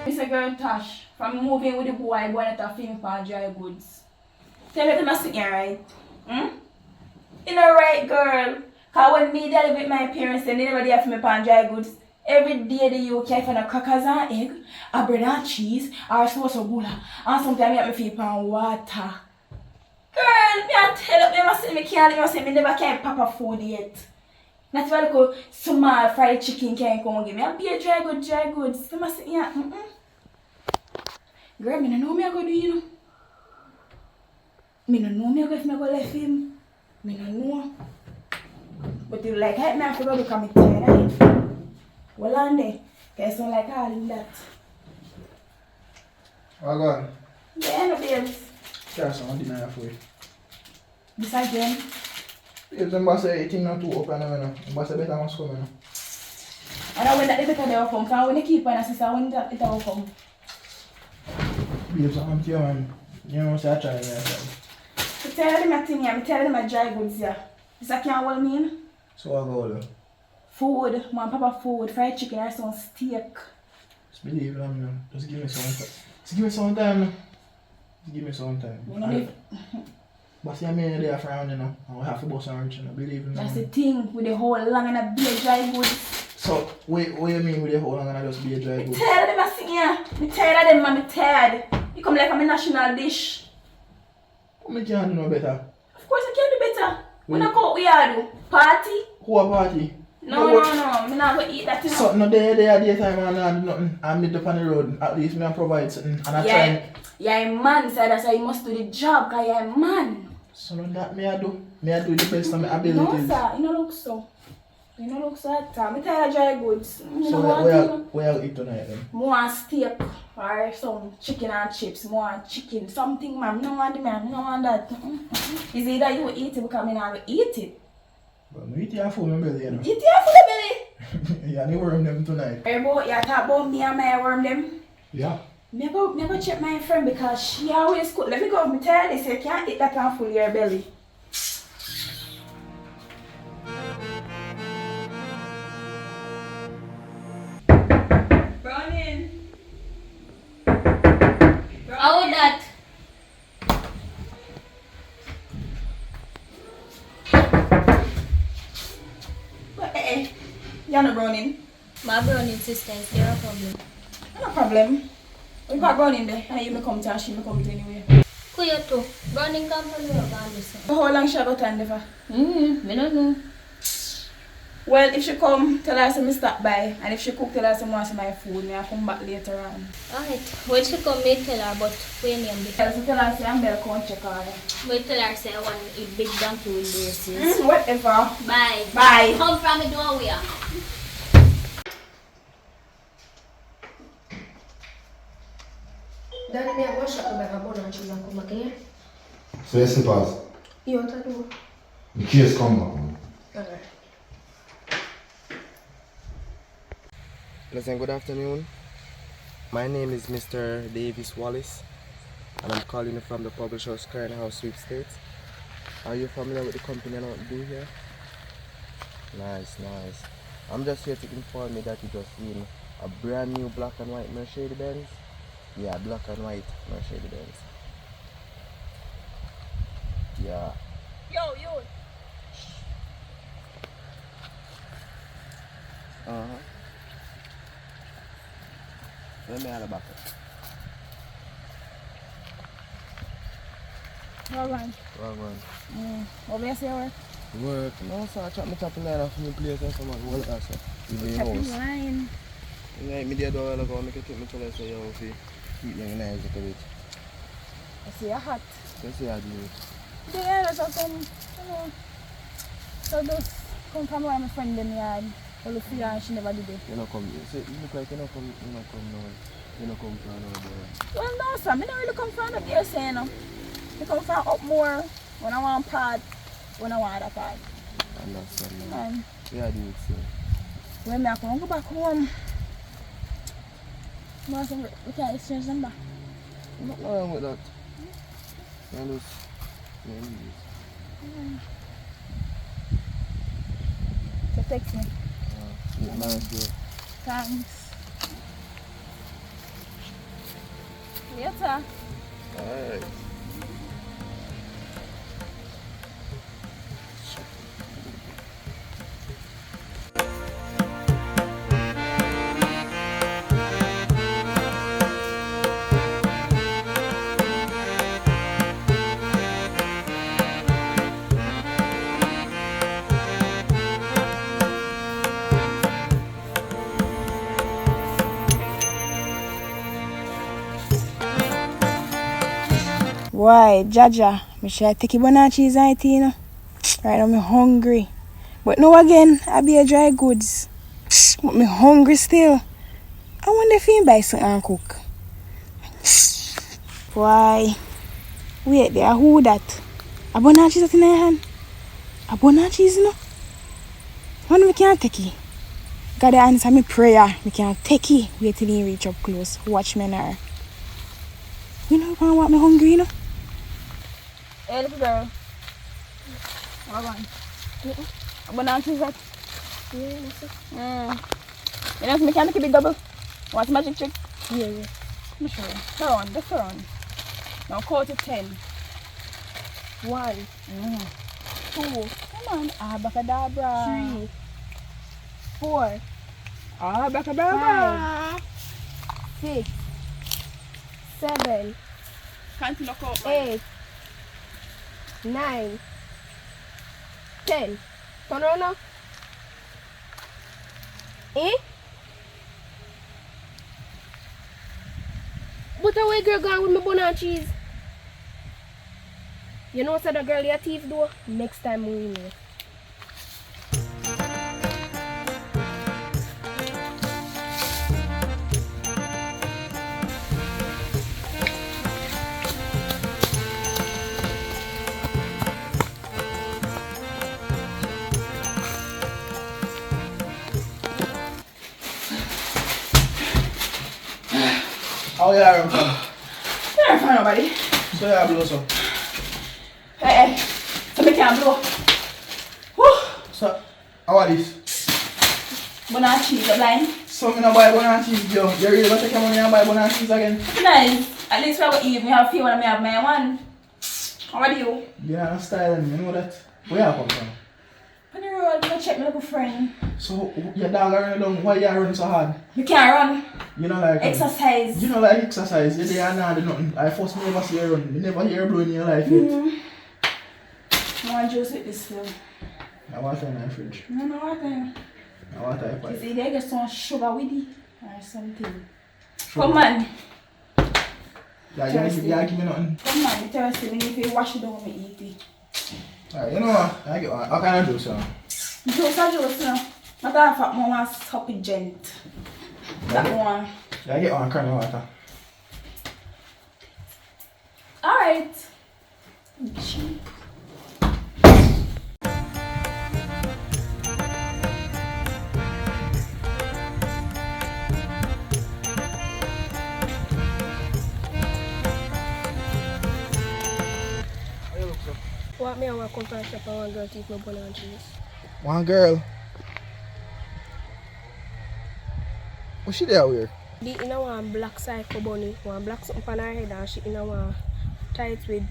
Mr. Girl Tosh, from moving with the boy, going at a film for dry goods. Tell me if I'm sitting here, right? You know, right, girl? Because when me deal with my parents, they never there for me for dry goods. Every day the UK for the crackers and egg, a bread and cheese, or sauce or gula. And sometimes I feel pan water. Girl, me I tell you, me can't, me never can papa food yet. Not even like a small fried chicken can come give me. I'll be a dry goods. You must say, yeah, Girl, I don't know me I go do, you know. I don't know me I go if I go left him. I don't know. But you like, help me I forgot to come and tired, right? Well, on there, because I don't like all in that. Oh, go on. Yeah, no babes. There's some dinner for you. This again. Babes, I'm going to say, it's not too open, I'm going to say, better must come, you know. And I when that the better they will come, because when they keep on, I say, when that it will come. Babes, I'm here, man. You know, say I try, yeah. I tell them a thing here, I tell them a dry goods here. This I can't what I mean? So I go there. Food, mom, papa food, fried chicken or some steak. Just believe it, man. Just give me some time. Just give me some time, man. Just give me some time. You know, But see, I'm in there for you know. I will have to bust and reach, you know. Believe me. That's the thing with the whole long and a big dry goods. So, what you mean with the whole long and I just be a dry goods? I'm tired of them a sing here. I'm tired of them, man. I'm tired. You come like I'm a national dish. What can do no better? Of course I can do better. When I go, we are do party. Who a party? No. I'm not going to eat that. So, no day daytime and I do nothing. I'm mid up on the road. At least me I provide something. And I try. You're a man, so that's why you must do the job, because you're a man. So, no, that me I do. Me I do the best of my abilities. No, sir. You don't look so. You don't look so at all. I'm tired of dry goods. So, where I'll eat tonight then? More steak or some chicken and chips. More chicken. Something, man. No want the man. No want that. Is either you eat it because I not eat it. But no eat your food in my belly, you know. Eat your food belly. Yeah, I worm them tonight. You talk about me and my worm them? Yeah. Me go check my friend because she always cook. Let me go and tell you, so you can't eat that and full your belly. Browning. How would that? You're not browning. My browning sister, is there a problem? No problem. We got browning there, and you may come to and she may come to anyway. Who you too? Browning come from your family. How long she got time for? I don't know. Well, if she come, tell her to me stop by. And if she cook, tell her to want some my food. I'll come back later on. Alright. When she come, me tell her about when you be. Tell her to I'm better come check her. We tell her say I want to eat big donkey with braces. Whatever. Bye. Bye. Come from the door we are. Daddy, me go shop the bag and she come back here. So yes, it pass. You want to do? The case come back, man. Okay. Listen, good afternoon. My name is Mr. Davis Wallace, and I'm calling you from the publisher's clearinghouse sweepstakes. Are you familiar with the company and what we do here? Nice. I'm just here to inform you that you just seen a brand new black and white Mercedes Benz. Yeah, black and white Mercedes Benz. Yeah. Yo, you. Let me have a back. Wrong one. What do you say, work? Work. No, sir. I chop me chopping line off from the place and someone hold us. In the Chopping house. line. Yeah, me did a while ago, I can take me to like say, yo, if you keep them in eyes a little bit. I see a hat. Just say I do it. Yeah, that's what some, you know. So just come from where my friend in the yard. Well, the fear and she never did it. You know, come, you look like you know come now. You know, come from now, boy. Well, no, sir. I don't really come from up here, saying, no. I come from up more when I want part, when I want other part. Understand, man. Man, Yeah, I do it, sir. when I come go back home, we can't exchange number. Nothing wrong with that. I just, So text me. yeah, nice, girl. Thanks. Later. Alright. Why, Jaja, me should take a banana cheese and eat, you know. Right now, I'm hungry. But no, again, I be a dry goods. But me hungry still. I wonder if you buy something and cook. Why? Wait there, who that? A banana cheese that in your hand? A banana cheese, you know? When we can't take it. God answer me prayer. We can't take it. Wait till he reach up close. Watch me now. You know what me hungry, you know? Hey, little girl. What on? A banana cheese that? Yeah, that's it. You know, so me can't make a big double. Want some magic trick? Yeah. I'm sure. Turn, just turn. Now count to 10. 1, 2. Come on. Abacadabra. 3, 4, Abacadabra. 6, 7, Continue count. 8, 9, 10. Turn around now. Eh? But away girl gone with my banana cheese. You know said the girl you thief though? Next time we know. How you are, man? Can't find nobody. So you are blow, so. Hey, so me can't blow. Whew. So, how are this? Banana cheese, the blind. So, me no buy banana cheese, yo. You really gonna take your money and buy banana cheese again? Nice. At least we have eat. Me have a few and me have my one. How are you? You know style, and you know that. Where you come from? On the road, go check my little friend. So, your dog are running down. Why you are running so hard? You can't run. You know like Exercise. You know like exercise. You there now do nothing. I first never see you run. You never hear blow in your life yet. I want juice with this still. Now what in my fridge? No, no, what time? Now what type You of see, they get some sugar with it or something. Come on. Yeah, you give me nothing. Come on, you're thirsty. We need to wash it down and eat it. Alright, you know what? I get one. How can I do so? Juice or juice, you know. Matter of fact, I want to suck it gent. That one. Yeah, I get one can of water. Alright. Cheap. What me I want to come to a shop and one girl take my banana cheese. One girl. What's she there wear? The inner one black psycho bunny, one black something on her head and she inner one tights with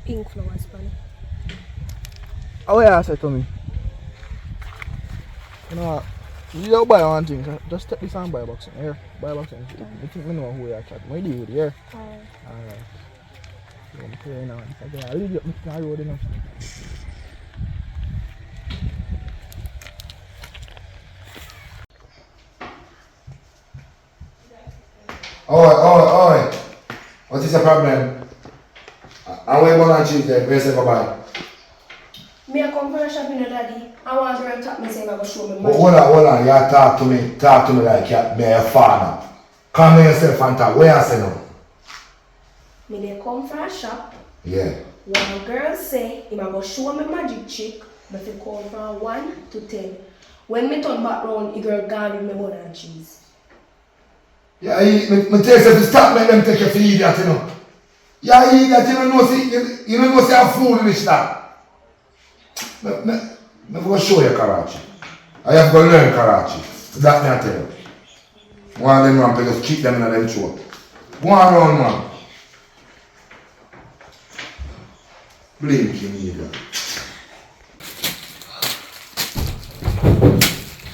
pink flowers on it. Oh yeah, say to me. You know what? You don't buy one thing, so just take this and buy a box in here. Buy a box in here. You think me know who you are chatting. What do you do with here? Alright. So I'm clear now. Okay, I'll leave you up to the road enough. Oh. What is the problem? And where you want to cheese then? Where you say goodbye? Me a come for a shop in the daddy. I want to talk me say I go show me Oh, magic. hold on. You talk to me like you're your father. Come here yourself and talk. Where you say now? Me dey come for a shop. Yeah. One girl say, if I go show me magic trick, but if count from 1 to 10. When me turn back round, the girl gone with me bun and cheese. Yeah, me tell you to stop letting them take you for idiot, you know. Yeah, idiot, you don't know see how foolish that. Me go show you Karachi. I have to go learn Karachi. That me I tell you. One of them rampers, just keep them in them throat. Go on around, man. Blinking idiot.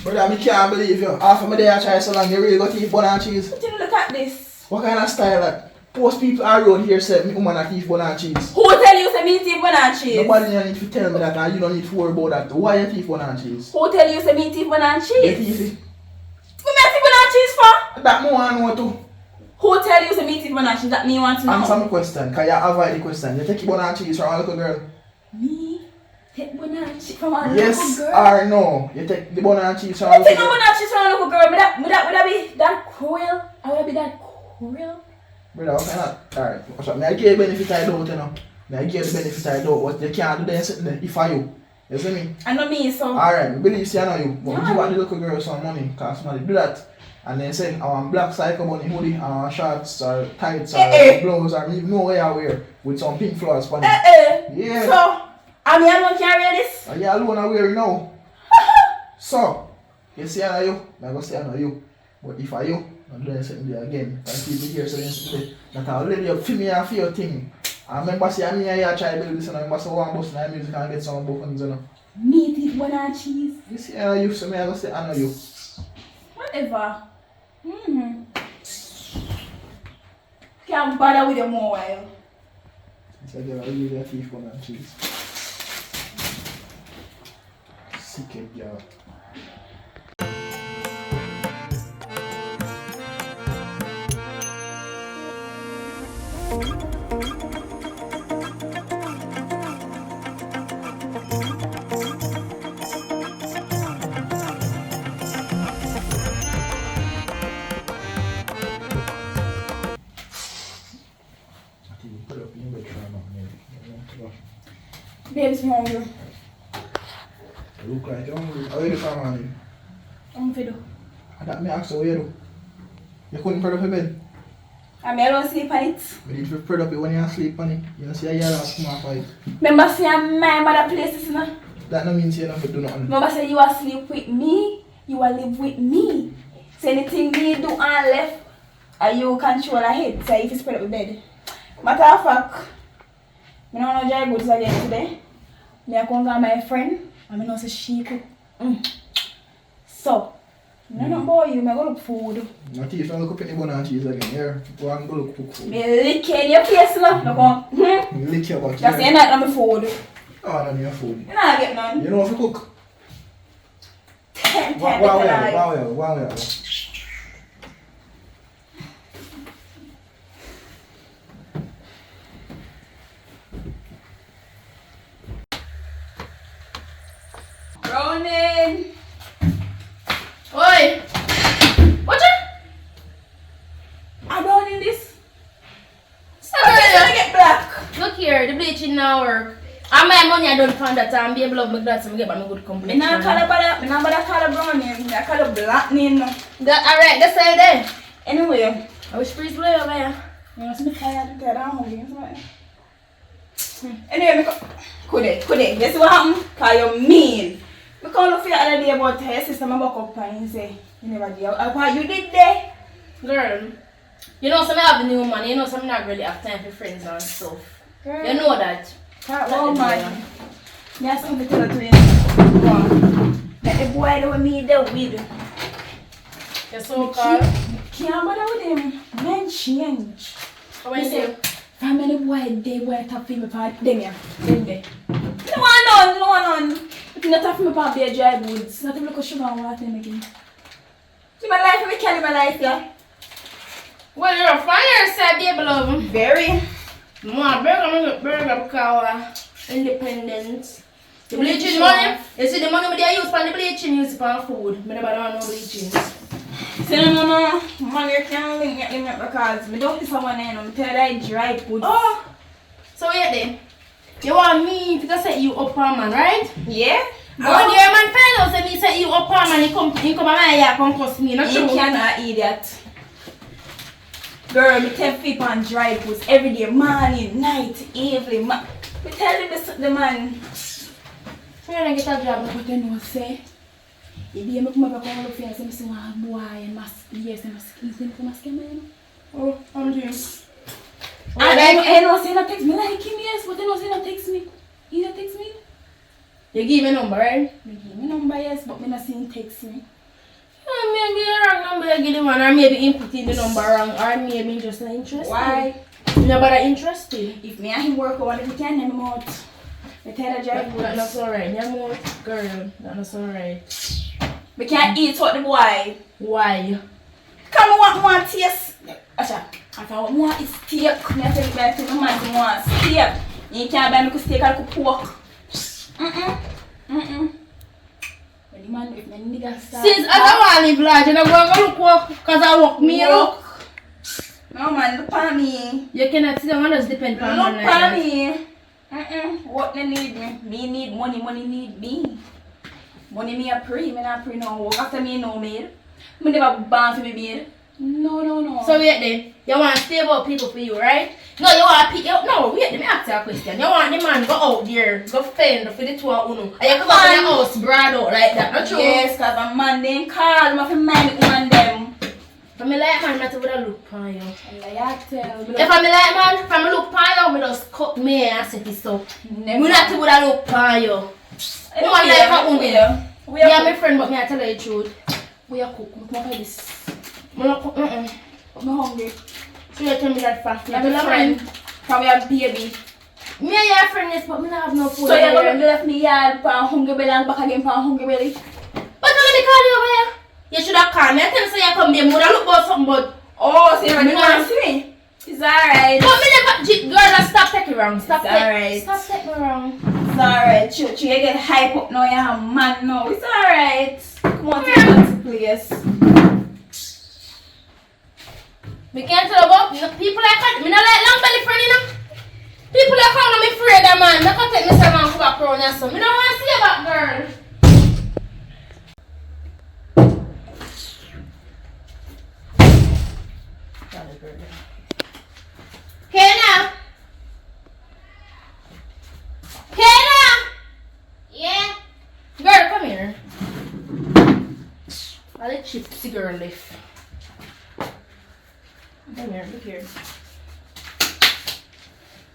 Brother, I can't believe you. Half of my day I try so long, you really got to eat bun and cheese. But you look at this. What kind of style that? Post people around here say me woman that eat bun and cheese. Who tell you say me thief bun and cheese? Nobody need to tell me that and you don't need to worry about that. Why you thief bun and cheese? Who tell you say me thief bun and You cheese? thief it. Who me thief bun and cheese for? That more I know too. Who tell you say me thief bun and cheese? That me want to know. Answer my question, because you avoid the question. You take bun and cheese from a little girl. Me take bun and cheese from a Yes little girl? or no? You take the bun and cheese from a I little take no girl. bun and cheese from a little girl. Would that be that cruel? I would be that cruel? Brother, what kind of... Alright, what's up? May I give you benefit I don't, you know. May I give you the benefit I don't, but you can't do that sitting there if I you. You see me? I know me, so. Alright, we believe see I know you. But Yeah. give the little girl some money, cause money do that. And then say, I want black cycle bunny hoodie, I want shorts or tights or blouse or even know where I wear with some pink flowers for me. Yeah. So, I mean, I don't carry this. And you alone are wearing now. So, you see I know you, I go say I know you. But if I you, I'm doing something there again. If people here say that I'll let you feel me and feel your thing. I remember saying me and you try to build this and I remember say one bus and music and get some buttons, you know. Me thief bun and cheese. You see I know you, so me I go say I know you. Whatever. Can't bother with you more while. It's like you're really a thief bun and cheese. Sick it, girl. Put up in your bedroom, Babes, me hungry. you look like you're hungry. How you do for morning? I'm fiddle. That me ask you what you do. You couldn't put up your bed. I mean, I don't sleep on it. We need to put up it when you asleep on it. You don't see a yellow come off of it. Remember, say I'm my mother places, you know? That no means you don't have to do nothing. Remember, say you are sleep with me, you are live with me. So anything me do and left, you control ahead. So if you spread up the bed. Matter of fact, I don't know dry goods again today. I come to my friend, and I know say she cook. So, I don't know about you, I go look food. Not if you look up any bun and cheese again. Here, go and go look cook food. Me lick in your face now. You lick your butt. Just say not on my food. Oh, I don't need your food. You not get none. You know if you cook? 10 Wow. Ronin! Oi! Watch it! I'm browning this. Stop it, it's gonna get black. Look here, the bleaching now work. And my money I don't find that time, be able to make that so I get my good Me complexion. not call it browning, I call it blackening. Alright, that's all there. Anyway, I wish freeze blue over here. you want to see the fire to get down home? Anyway, could it? Guess what happened? Cause you mean. I call up for you the other day about your sister, I walk up and you say, you never did. What you did there? Girl, you know some have the new money, you know some not really have time for friends and stuff. Girl. You know that. Oh man. There's something to tell you. Go on. Let the boy that we meet there with. You're so called. Can't bother with him. Men change. How are you? How many boy they boy top for me for them here? Them there. No one none. But you not top for me for be dry goods. Not even look at sugar and water making. See my life, I carry my life, yeah. Well, you're a fire side, baby love. Very. More burger because independence. The bleaching money, you see the money they use for the bleaching, use for food. I never don't know bleaching. See, no, money can't link me because I don't see someone in them tell I dry food. Oh, so wait then. You want me to set you up, man, right? Yeah? But when your man find out, say me set you up, man, he come to my yard, come cost me, not You true. cannot eat that. Girl, me tell people on dry foods every day, morning, night, evening. Me tell the man. So you don't get a job. But you know, say, if you come back and look and say, boy, and yes, and mask him, Oh, I'm doing. and I know say not text me like him, yes, but I know say not text me. He not text me. You give me number, right? Me give me number, yes, but me not see him text me. Maybe a wrong number you give the one, or maybe inputting the number wrong, or maybe just not interested. Why? Nobody interested. If me and him work out, if we can, then I'm out. Me tell the drive That's not so right. You're more girl. That's not so right. we can't eat what the boy. Why? Come on, more taste. Asha, if I want more is steak. Me I tell you back to my man, want steak. You can't buy me steak or pork. When the man with my nigga start. Since I don't want to live large, and I'm going to look work because I work me look. No man, look at me. You cannot see the one just depend on Look one at like me. What they need me? Me need money, money need me. Money me a pray, me not pray no work. After me no maid. Me never born for me maid. No. So wait then, you want to stable people for you, right? No, you want to no, wait, let me ask you a question. You want the man go out there, go fend for the two of uno. And you come out in the house broad out like that, not true? Yes, cause a man then call me for mind it one them. If I like man, not to look upon you. I tell you. If I like man, if I look upon you, I just cut me and set this up. Never. Me not to look upon you. I Woman like a woman. We Yeah, are my friend, but me I tell you the truth. we are cook. Look at this. Me not cook, I'm hungry. So you tell me that fast. I'm a friend. From your baby. Me and your friend is, but me not have no food. So you're going to left me yard for hungry belly and back again for hungry belly. But I'm going to call you over here. You should have called me. I tell you so you come there. Me would have looked about something, but... Oh, so you're Me going not- to see me? It's alright. But me never... Girl, just stop taking wrong. Stop It's taking alright. Stop taking wrong. It's alright. You get hype up now. You're a man now. It's alright. Come on to the place. We can't tell about people like that. Me not like long belly friend, you know. People like how I'm afraid of man. I can take me some man come back around and so. Me don't want to see you back, girl. Hey now. Hey now. Yeah. Girl, come here. I'll let you see girl lift. Come here, look here.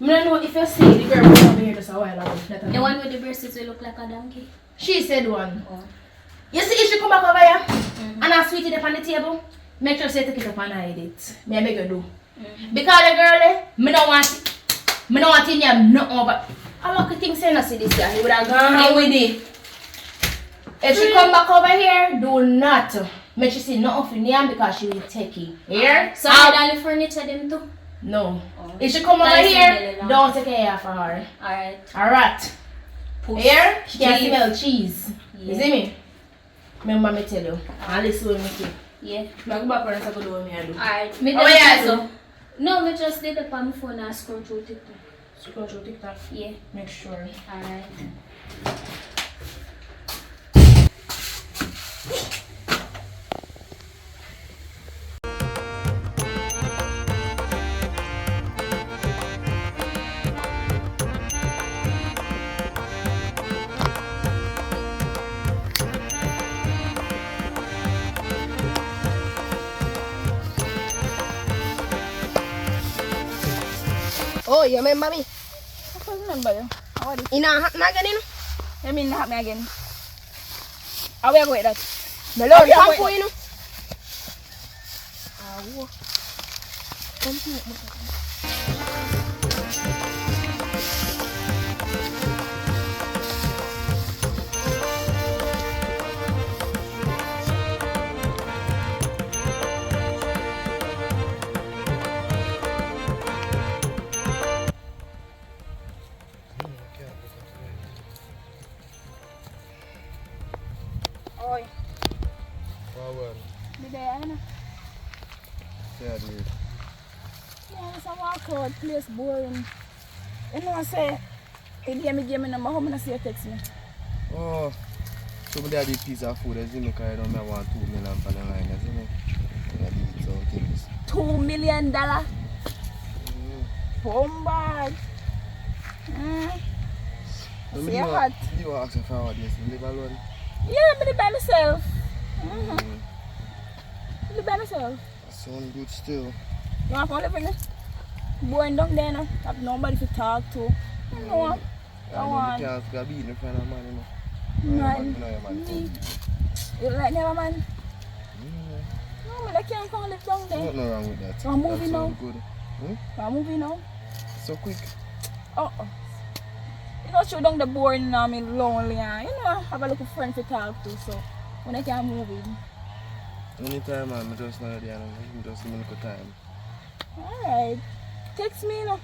I don't know if you see the girl come here just a while ago. The one with the braces will look like a donkey. She said one. Oh. You see if she come back over here and I sweet it up on the table, make sure she take it up and hide it. Me I beg you do. Because the girl, me don't want to hear nothing but I look at things saying I see this year. He would have gone with it. If she come back over here, do not make she see nothing for name because she will take it. Here? So you don't furniture them too? No. Oh. If she come over Nice here, and little. don't take care of her. Alright. Alright. Push. Here, she can Cheese. smell cheese. You Yeah. see me? Remember me tell you. I'll listen with me too. Yeah. I go back and I go do what me I do. Alright. Me Oh, do yeah, it so. too. No, me just did it on my phone and scroll through TikTok. Scroll through TikTok. Yeah. Make sure. Alright. Oh, you remember me? I can't remember you. How are you? In a hat again, you know? You mean not me again? How we are going that? The Lord yeah, shampoo, wait. you know? yeah, I know. Yeah, dude. Yeah, it's a walkout, place boring. You know, I say, you give me number, how many see you text me? Oh, so my daddy piece of food, as you know, because I don't want 2 million for the line, as you know. I need some things. $2 million? Mm. Bombard. But See you hot. you were asking for what, yes, you live alone? Yeah, I live by myself. Mm. I live by myself. Sound good still. You want to live with me? Boring down there now. Have nobody to talk to. You know what? I want. can't go beat in front of man, you know. Man. Me. You like never man? Mm. No, man, I can't come live down there. Nothing wrong with that. So I'm moving That now. sound good. Hmm? I'm moving now. So quick. You know, show down the boring now, I'm lonely. And, you know, have a little friend to talk to. So when I can move in. Anytime, man, I just know there. You just give me a little time. Alright. Text me, you know.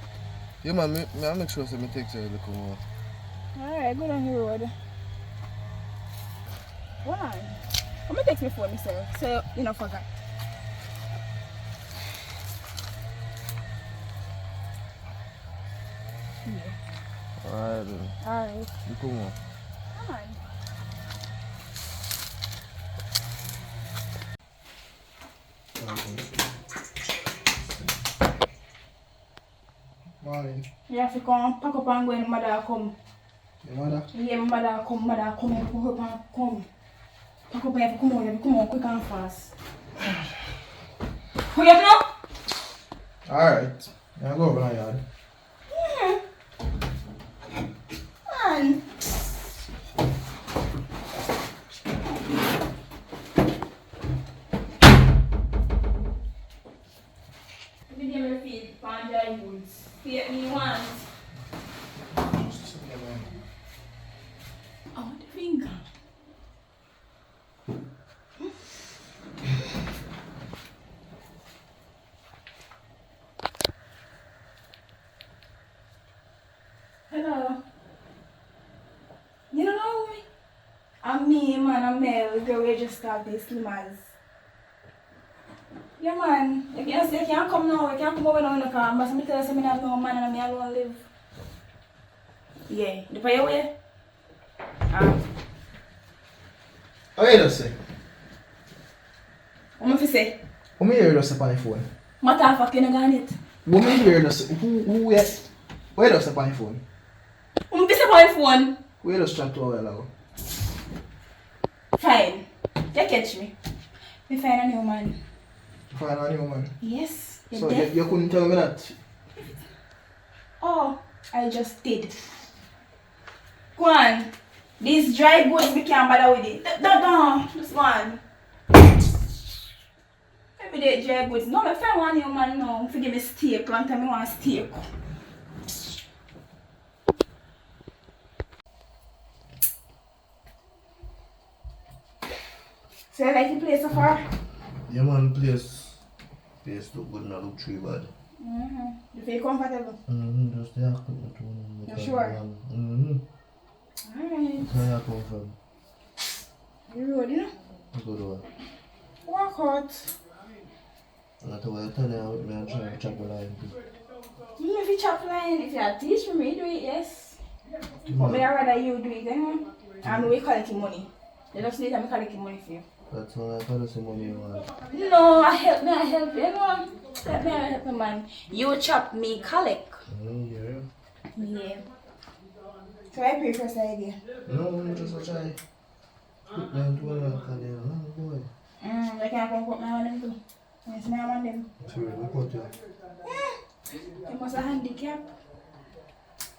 Yeah, man, I'll make sure I text you a little more. Alright, go down the road. Why? Come and text me for me, sir. So, you know, forgot. Yeah. Alright, then. Alright. You come on. Come on. Morning. You have to come, pack up and go and mother come. Your mother? Yeah, mother come, you have to hurry up and come. Pack up and you have to come on quick and fast. Hurry up now! Alright. I'll go over my yard. Man. Give me my feet, find your woods. Feed me once. Oh, the finger. Hello. You don't know me? I'm me, man, I'm Mel, the girl we just got this Slimmers. Yeah, man. You can't come now, you can't come over now in the car. But somebody tell us I have no man and I alone live. Yeah, the pay away? What you just say? What am I say? Who me hear you just say on the phone? Matter of fact, you don't got it. Who me hear you just say? Where you just say on the phone? What am I say on the phone? Who you just chat to a while ago? Fine. You catch me. We find a new man. You find a new man? Yes. So you couldn't tell me that? Oh, I just did. Go on. These dry goods, we can't bother with it. Don't. Just go on. Everyday dry goods. No, my friend want new man now. Forgive me steak. Long time I want steak. So you like the place so far? Yeah, man, place look good, not look too bad. You feel comfortable? Just there, put me You sure? Alright. Where you come from? You road, you know? Good one. Walk out. That's why I tell you, I'm trying to chop a line. If you chop line, if you teach me, do it, yes. But me, I'd rather you do it, then. And we collect money. You just need to collect money for you. That's why I tell you some money you want. No, I help you, you know. Let me help you, man. You chop me, collect. Yeah. Yeah. So I pay first idea. No, just a try. Put them to one and call them. Oh, boy. I can't come put my hand in too. Yes, my hand in. Sure, look what you. You must have handicap.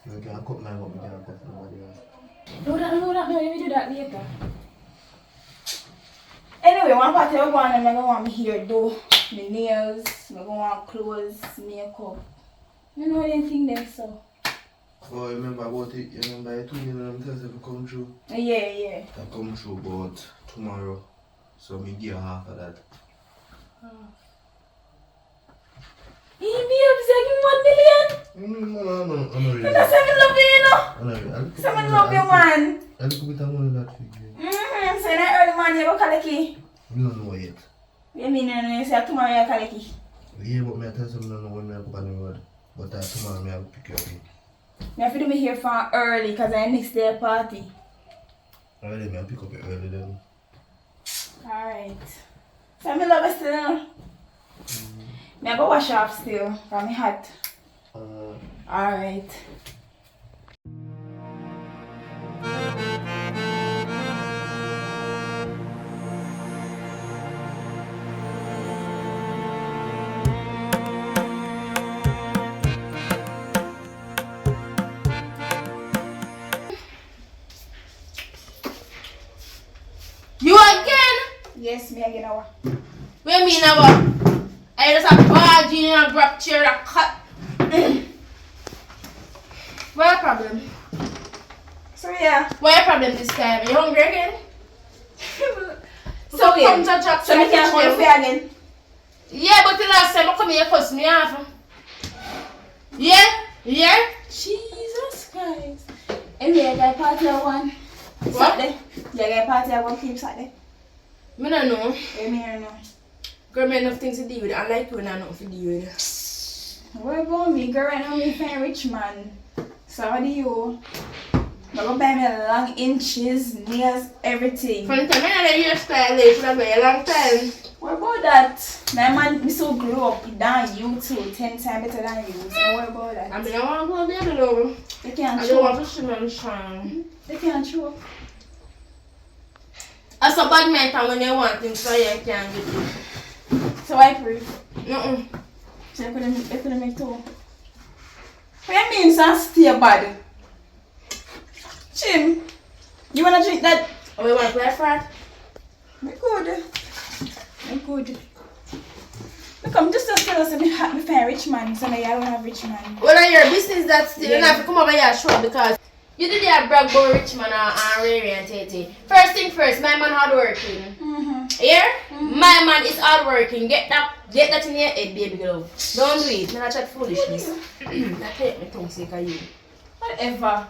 You can't cut my up, you can't cut nobody else. No, you do that later. Anyway, one part of one, I'm gonna want me hair do, my nails, I'm gonna want clothes, makeup. You know anything there, so. Oh, you remember about it? You remember I told you them things if come true? Yeah. I come true about tomorrow. So me give half of that. He be up, give me 1 million. No, I'm not really. That's 7 love you, you know. I'm not really. 7 love you, man. A little bit of money that figure. So I earn the money, you go collect it. You don't know yet. You mean you say tomorrow you collect it? Yeah, but me tell you something, I don't know when me go on the road. But tomorrow me will pick you up. Me have to do me here for early because I next day party. Alright, me will pick up it early then. Alright. So me love you still now. Me I go wash off still from me hot. Alright. You again? Yes, me again now. What you mean now? I just a barge in and grab chair and cut. What your problem? So yeah. What your problem this time? You hungry again? So Come yeah. to chop So me can't call you fair again. Yeah, but the last time I come here cuss me off. Yeah? Yeah? Jesus Christ. And me I got party at one. What? Saturday. Yeah, I got party at one keep Saturday. Me don't know. Yeah, me I know. Girl, me have enough things to deal with. I like you and I have nothing to deal with. Where about me? Girl, right now me find rich man. So how do you? I'm gonna buy me long inches, nails, everything. From the time I had a hairstyle, it should have been a long time. What about that? My man, me so grew up, he done you too, 10 times better than you. So what about that? I mean, I want to go the other level. They can't I show don't up. want to see them shine. They can't show up. That's a bad mental when they want things so you can't get it. So I prove. Mm-mm. So I couldn't make two. What you mean, son? Stay bad. Jim, you wanna drink that? Oh, we want to play frat? Me good. Me good. Look, I'm just tell us me find rich man, so I don't have rich man. Well, on your business that's still, Yeah. you have to come over here show because you did your brag about rich man and Rary and Tete. First thing first, my man hard working. Here? My man is hard working. Get that in your head, baby girl. Don't do it. Not chat foolishness. That take me tongue sick of you. Whatever.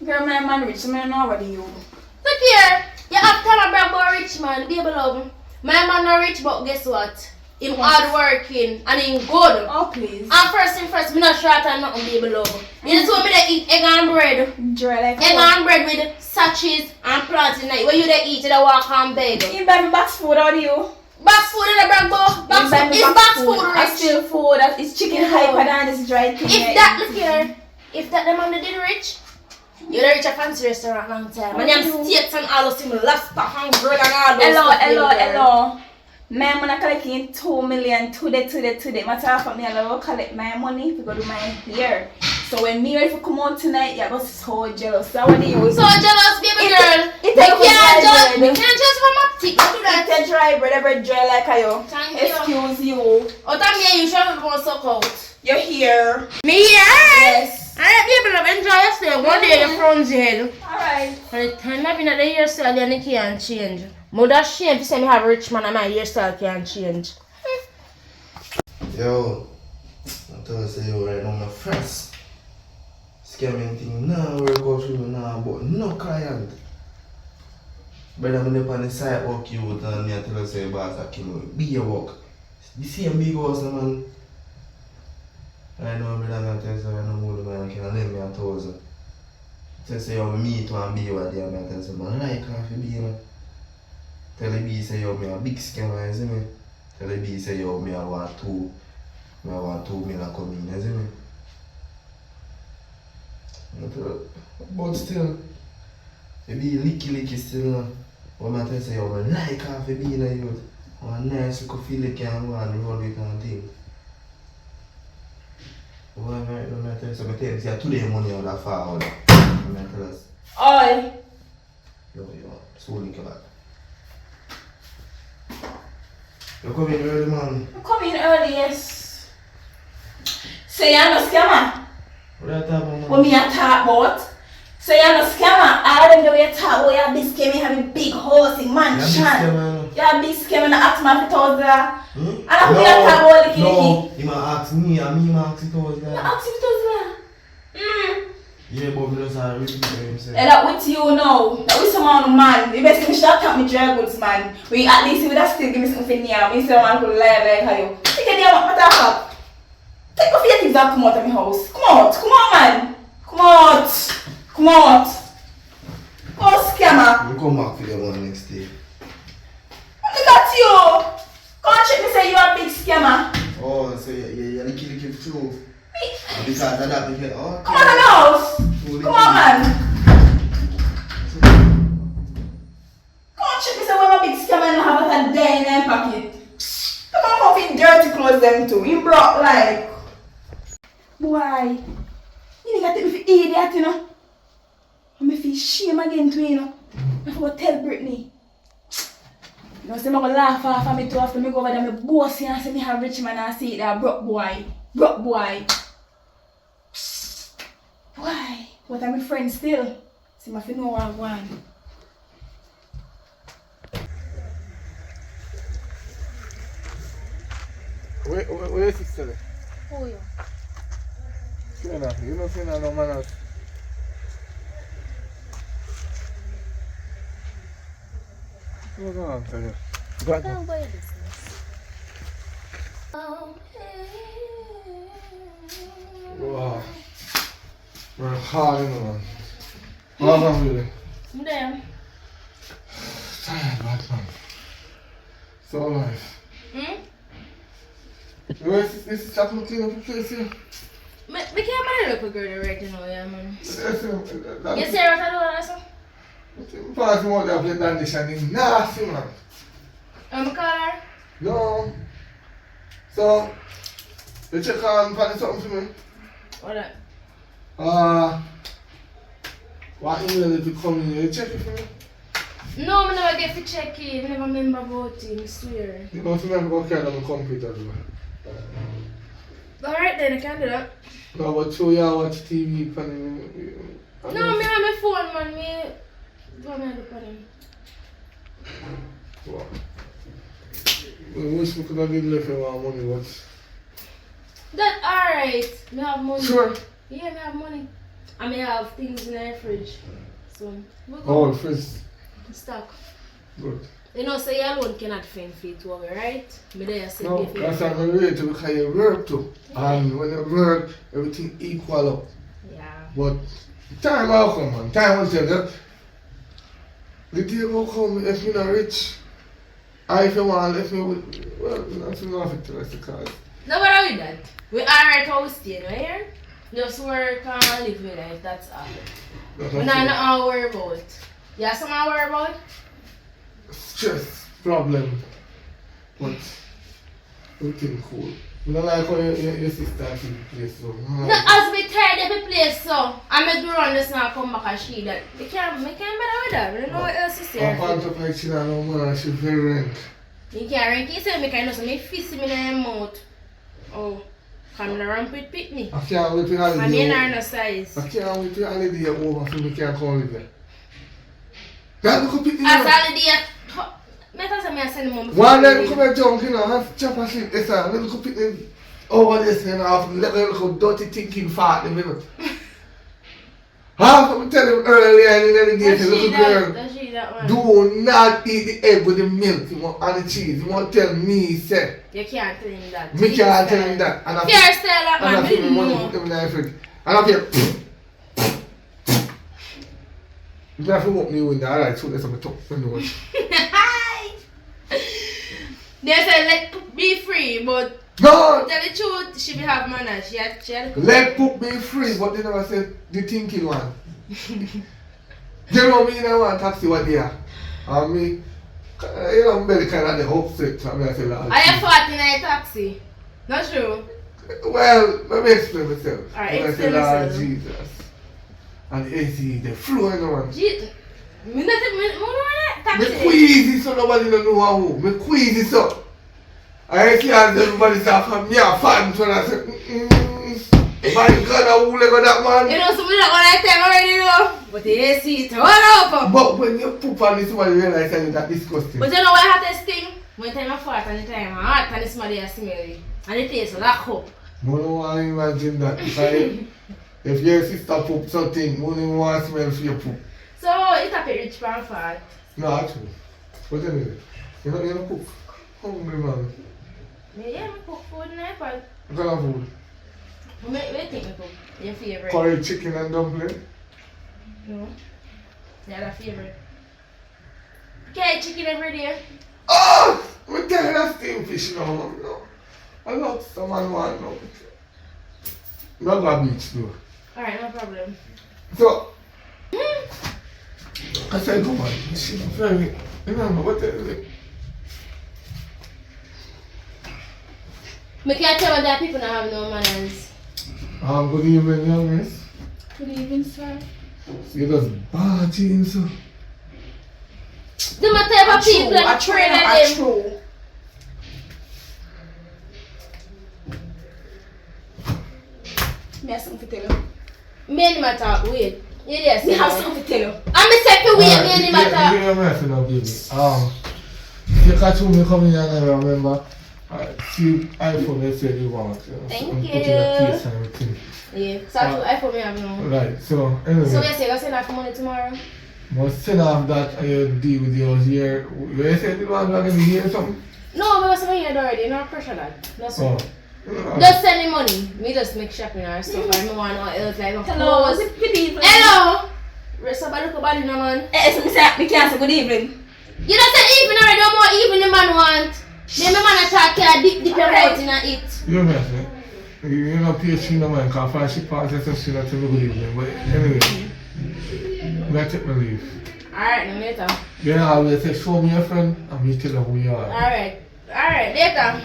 Girl, my man rich, so I don't know what you. Look here. You have to tell a brag about rich man, baby love. My man not rich, but guess what? Him hard working and him good. Oh, please. And first thing first, me not short and nothing, baby love. You just want me to eat egg and bread. Dry like Egg and bread with sachets and plantain. Where you they eat, you they walk and beg. You buy me box food, how do you? Box food in the brag box. Box food. It's box food It's rich. still food, it's chicken hyper than this dry thing. If that, look here. If that the man that did rich, you don't reach a fancy restaurant long time. And them steaks and all those things, lobster and grill and all those stuff. Hello. My money collecting 2 million today. Matter of fact, me I go collect my money to go do my hair. So when me ready to come out tonight, you go so jealous. So what do you? So jealous, baby girl. It Me take can't just, bread. from my tick. Do that. It's a dry bread, every dry like you. Thank you. Excuse you. Oh, tell me you should have gone suck out. You're here. Me here? Yes. Alright, people, enjoy yourself. One day your front head. Alright. By the time I've been at the hairstyle, then it can't change. Mother shame to say me have a rich man and my hairstyle can't change. Yo, I tell you, say you right now, my friends. Scamming thing now work out for me now, but no client. Brother, I'm on the side work you with and I tell you, say, boss, I can be your work. The same big house, man. I know, brother, I'm going to tell you, I know more than man, can lend me 1,000. Tell you, say, you meet one be over there, man. Tell you, say, man, like coffee be, man. Tell the B, say, yo, me a big scammer, you see me? Tell the B, say, yo, me I want 2 million come in, you see me? But still, it be licky still, no? When I tell you, say, yo, me like coffee be in the youth. One nice little feel it can go and roll with and thing. What am I going to tell you? So I tell you, say, today money on that far out. I'm going to tell us. Oi. Yo, so link back. You come in early, man. You come in early, yes. Say you're no scammer. What are you talking about, man? What me a talk about? So you're no scammer. All them the way you talk about you're big scammer, having big house in mansion. You're a big scammer and ask me for $1,000. And I'm going to talk about No, he might ask me and me might ask $1,000. You ask me $1,000. Yeah, but we just are repeating himself. And that with you now. That with some man. You best me shut up me dry goods man. We at least would have still give me something near. Me say man could lie like how you. Take a damn what up. Take off your things and come out of my house. Come out. Come on man. Come out. Come out. Oh scammer. We'll come back to the one next day. Look at you. Come and check me say you a big scammer. Oh, so you're the kill too. Because of that, because, oh, Come on the house. Come on man. Come on check me say we're a big scammer and have a day in their pocket. Come on come fit dirty clothes them too. You brought like. Boy. You nigga take me for idiot you know. And me feel shame again too you know. I forgot tell Brittany. You know, say I'm gonna laugh off of me too after me go over there, me boss you and say me have rich man and see it there, broke boy. Broke boy. Why? What are my friends still? See my know what I want. Where is sister? Who you? Fiona, you know Fiona no man. What's going on, tell you? Go on. Don't buy business. Wow. We're hard in the man. How long really? I'm there. Tired, bad man. So life. Where is this chocolate clean up the place here? Me can't buy a girl right now, yeah, man. Yes, You see what I do, that's all? pass me out there play dandish and it's nasty, man. I'm call her. No. So, you check on find something for me? What that? What email did you come in? You check it for me? No, I never get to check it. I never remember about it, I swear. You don't remember go carry on my computer, do you? Alright then, I can do that. No, but you watch TV for me. No, me have my phone, man. Me go me look at him. Wow. I wish we could have been left with our money, but... That alright. Me have money. Sure. Yeah, me have money. And me have things in the fridge. So, we go. Oh, first. Stock. Good. You know, so you alone cannot fend for it, right? Me there say No, pay for that's your not friend. related because you work too. And when you work, everything equal up. Yeah. But time will come, man. Time will tell you. The day will come if you're not rich. I if you want to left me with, well, nothing off it to us because. No bother with that. We alright how we stay, right here? Just work and live with life, that's all. We're not nothing to worry about. You have something to worry about? Stress, problem. But everything cool. You don't like how your sister actually plays so. No, as me tired of the place so, I make the run this now come back and she that. Me can't better with that. I don't know what else to say. I want to play China no more and she very rank. You can't rank it, say me kind of so me fist me in the mouth. Oh, come to ramp with Pitney. I can't wait to I'm in holiday. her no size. I can't wait to holiday over so we can't come with you. That look up it As holiday, me tell say me I send mom. one day come and jump, you know, have chop and sleep. Yes, sir. Let me go pick them over this and half. Let me go dirty thinking fart in a minute. Half of me tell him earlier in the day, little girl, Does she that one? do not eat the egg with the milk and the cheese. You want to tell me, say. You can't tell him that. Me can't tell him that. And I Fair style that and man, I we feel didn't me want to know. put them in the fridge. And I feel. You have to walk me window, alright, so that's on the top window. They say let be free, but No! tell the truth, she be have manners. She had Let Poop be free, but they never said the thinking one. You know me, I want taxi what they are. And me, you know, I'm very kind of the upset. So I say, Lord, I have fought in a taxi. Not true. well, let me explain myself. Alright, And I say, explain Lord yourself. Jesus. And the AC, the flow in the one. Me not Me taxi. queasy so nobody don't know how. Me queasy so. I see as everybody say from me a fan so I say, my God, who let go that man? You know, somebody that one I time already know. But the AC is all over. But when you poop on this one, you realize that that's disgusting. But you know what hottest thing? When time I fart and the time I hot and the smell is smelly. And the taste lock up. I don't want to imagine that. If your sister poop something, you don't want to smell for your poop. So, it's a bit rich from fat. No, actually. But anyway, you don't cook. Hungry man. Yeah, I cook food in there, but What kind of food? what do you think I cook? Your favorite? Curry chicken and dumpling? No. Yeah, that favorite. Okay, chicken every day. Oh! I'm telling you steam fish now, man. No. I love someone want no. Not a beach though. Alright, no problem. So, I said, come on, she's very, you know, what is it? I can't tell that people don't have no manners. Good evening, young miss. Good evening, sir. You just bad jeans, so. Do my type of people and train them. True. Me have something to tell you. Me and my talk, wait. You there, Me have sir? something to tell you. I'm a second wait, me and my talk. Give me a message now, baby. You catch me coming here and I remember. See iPhone, they said you want. Thank I'm you. putting a case and everything. Yeah, so I for me have no. Right, so anyway. So yes, you're gonna send out for money tomorrow? Must send off that deal with yours here. You said you want to be here or something? No, because I'm here already, no pressure that. No sir. Oh. Just send me money. Me just make shopping or stuff. I don't want no else like no Hello, clothes. good evening. Hello! Somebody look about it no man. So me say, me can't say good evening. You don't say evening already, no more evening the man want. Then my man attack you, dip your Alright. mouth in a it. You mess me. You know, PhD no man, because if she passes and she not tell me good evening. But anyway, I'm going to take my leave. Alright, then later. You know, I will say, show me your friend, and me tell her who you are. Alright. Alright, later.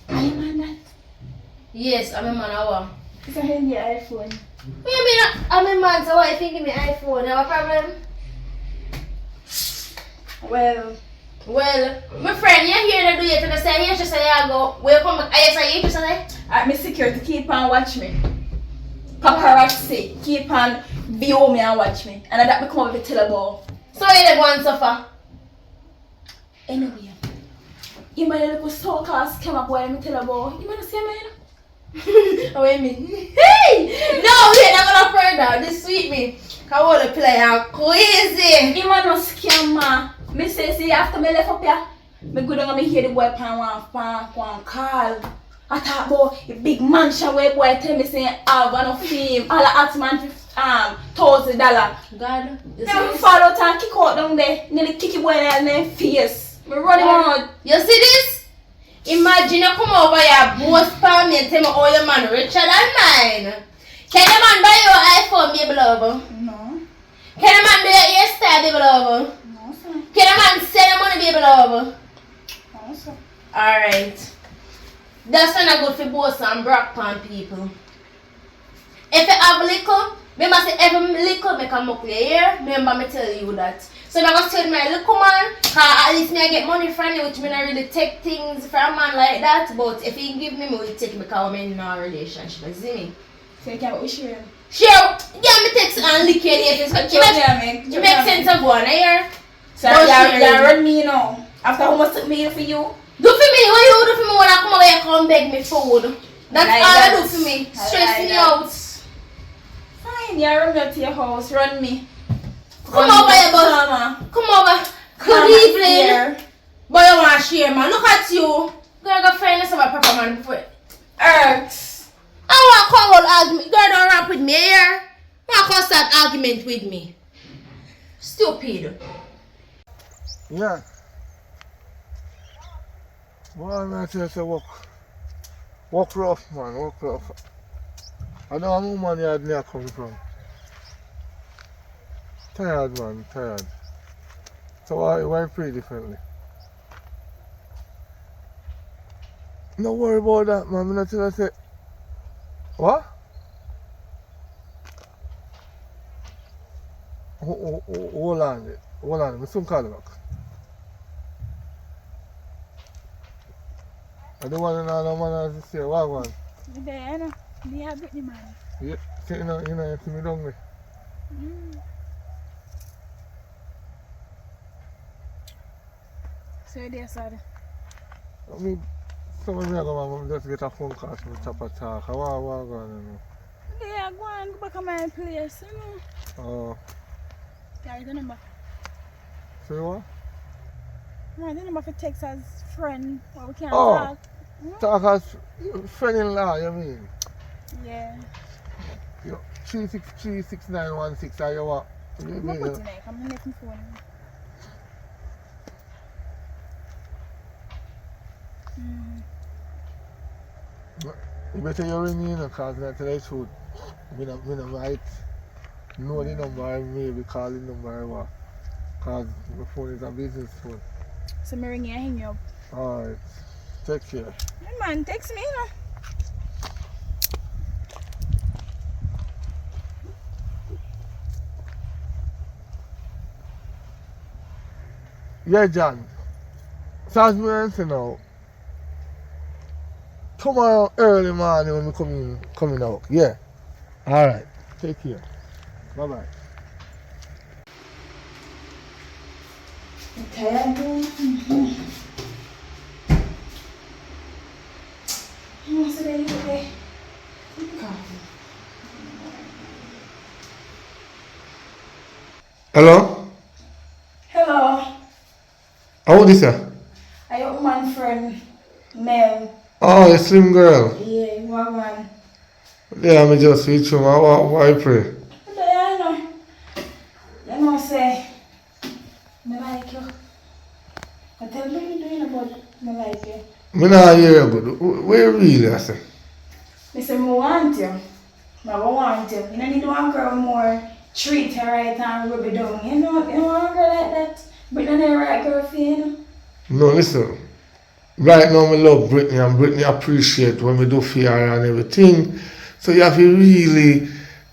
Are you man that? Yes, I'm a man, I want. It's a handy iPhone. What you mean I'm a man, so why you think give me iPhone? Have a problem? Well, my friend, you're here to do it, and say, you just say, I go, welcome back. I say, you just say, At me security, keep on watch me. Paparazzi, keep on view me and watch me. And that become up with a tellable. so you go and suffer. Anyway, you might look so cast come up while I'm tellable. You might see me. Oh, wait a minute. Hey! No, we're not gonna further. This sweet me. I want to play out crazy. You might not scam man. Me say, see, after me left up here, me go down and me hear the boy pan one call. I thought about a big mansion where boy tell me say, I'm gonna film. All the at man $1,000. God, you Then we see, fall out and kick out down there. Nearly kick the boy in the face. Me run him out. you see this? Imagine you come over here, boast for me and tell me, oh, your man richer than mine. Can the man buy your iPhone, baby lover? No. Can the man do your hairstyle, baby lover? No, sir. Can the man send the money, baby lover? No, sir. Alright. That's not good for both and broke pan people. If you have liquor, remember say every liquor make a muck your ear. Remember me tell you that. So I'm gonna tell my little man, cause at least me I get money from you, which me not really take things from a man like that. But if he give me will take because I'm in a relationship. You see me? So you can't wish you. Sure, yeah, me text and lick your ear. You make sense of one here. So Don't you share run me now. After how much took me for you? Do for me, what you do for me when I come over here come beg me food? That's Like all that. I do for me. I Stress like me that. out. Fine, you run me to your house. Run me. Come over here, boss. Mama. Come over. Good Mama, evening. here. Boy, you want to share, man. Look at you. Girl, go find us about proper man before. Earth. I want to call argument. Girl, don't rap with me here. I want to start argument with me. Stupid. Yeah. Boy, I'm tell you, say walk rough, man, walk rough. I know how woman yard me coming from. Tired, man, tired. So why pray differently? No worry about that, man. I'm not tell you, say, what? Hold on, I'm soon call you back. I don't want to know no man to say what one. There, no. They have it, man. Yeah, you know, you see me down there. So they said. I mean, So when I go, just get a phone call from the top of talk. How are going? Yeah, go on, go back to my place, you know. Oh, Carry the number. so what? Right, the number for text as friend, but we can't Oh. talk. Talk as friend-in-law, you mean? Yeah. You 363916, are you what? I'm gonna put it in, I'm gonna make my phone. You better you ring me, you know, because I tell you the truth. I might know the number, I maybe call the number or what. Because my phone is a business phone. So me ring you and hang you up. Alright, take care. Hey man, text me, you know. Yeah, John. So as we say now, tomorrow early morning when we coming out. Yeah. Alright. Take care. Bye bye. Tired, bro. What's the day today? Hello? Hello. How old is you? Are your woman friend, Mel? Oh, a slim girl. Yeah, what man? Yeah, I just reach home. Why pray? But I know. You know, say, I like you. I tell me what you doing about I like you. Me not hear you good. Where you really, I say? I say, I want you. I want you. You don't need one girl more treat her right and rub it down. You know one girl like that? But not the right girl for you, know? No, listen. Right now, I love Brittany and Brittany appreciate when we do for her and everything. So you have to really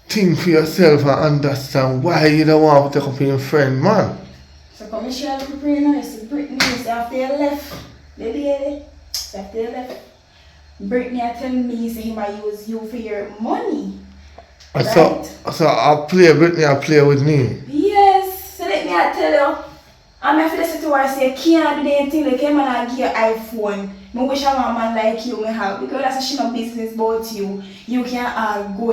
think for yourself and understand why you don't want to take up your friend, man. So come and share the pretty nice. Brittany is after you left. The lady. After you left. Brittany I tell me say he might use you for your money. And Right? so I play Brittany, I play with me. Yes. So let me I tell you. I'm going to listen to her say, can't do anything like him and I give you iPhone. I wish I want a man like you may have. Because that's she no business about you. You can't all go.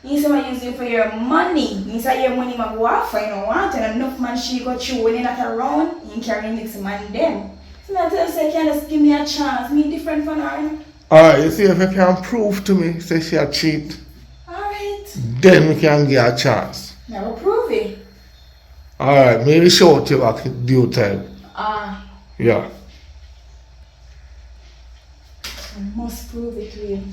You say I use you for your money. You say your money might go off. I don't want and enough man she got you when you're not around. You carry next man them. So I tell you say, can you just give me a chance? Me different from her. Alright, you see if you can prove to me, say she a cheat, Alright. then we can get a chance. Now we'll prove it. Alright, maybe show it to you at due time. Ah. Yeah. I must prove it to you.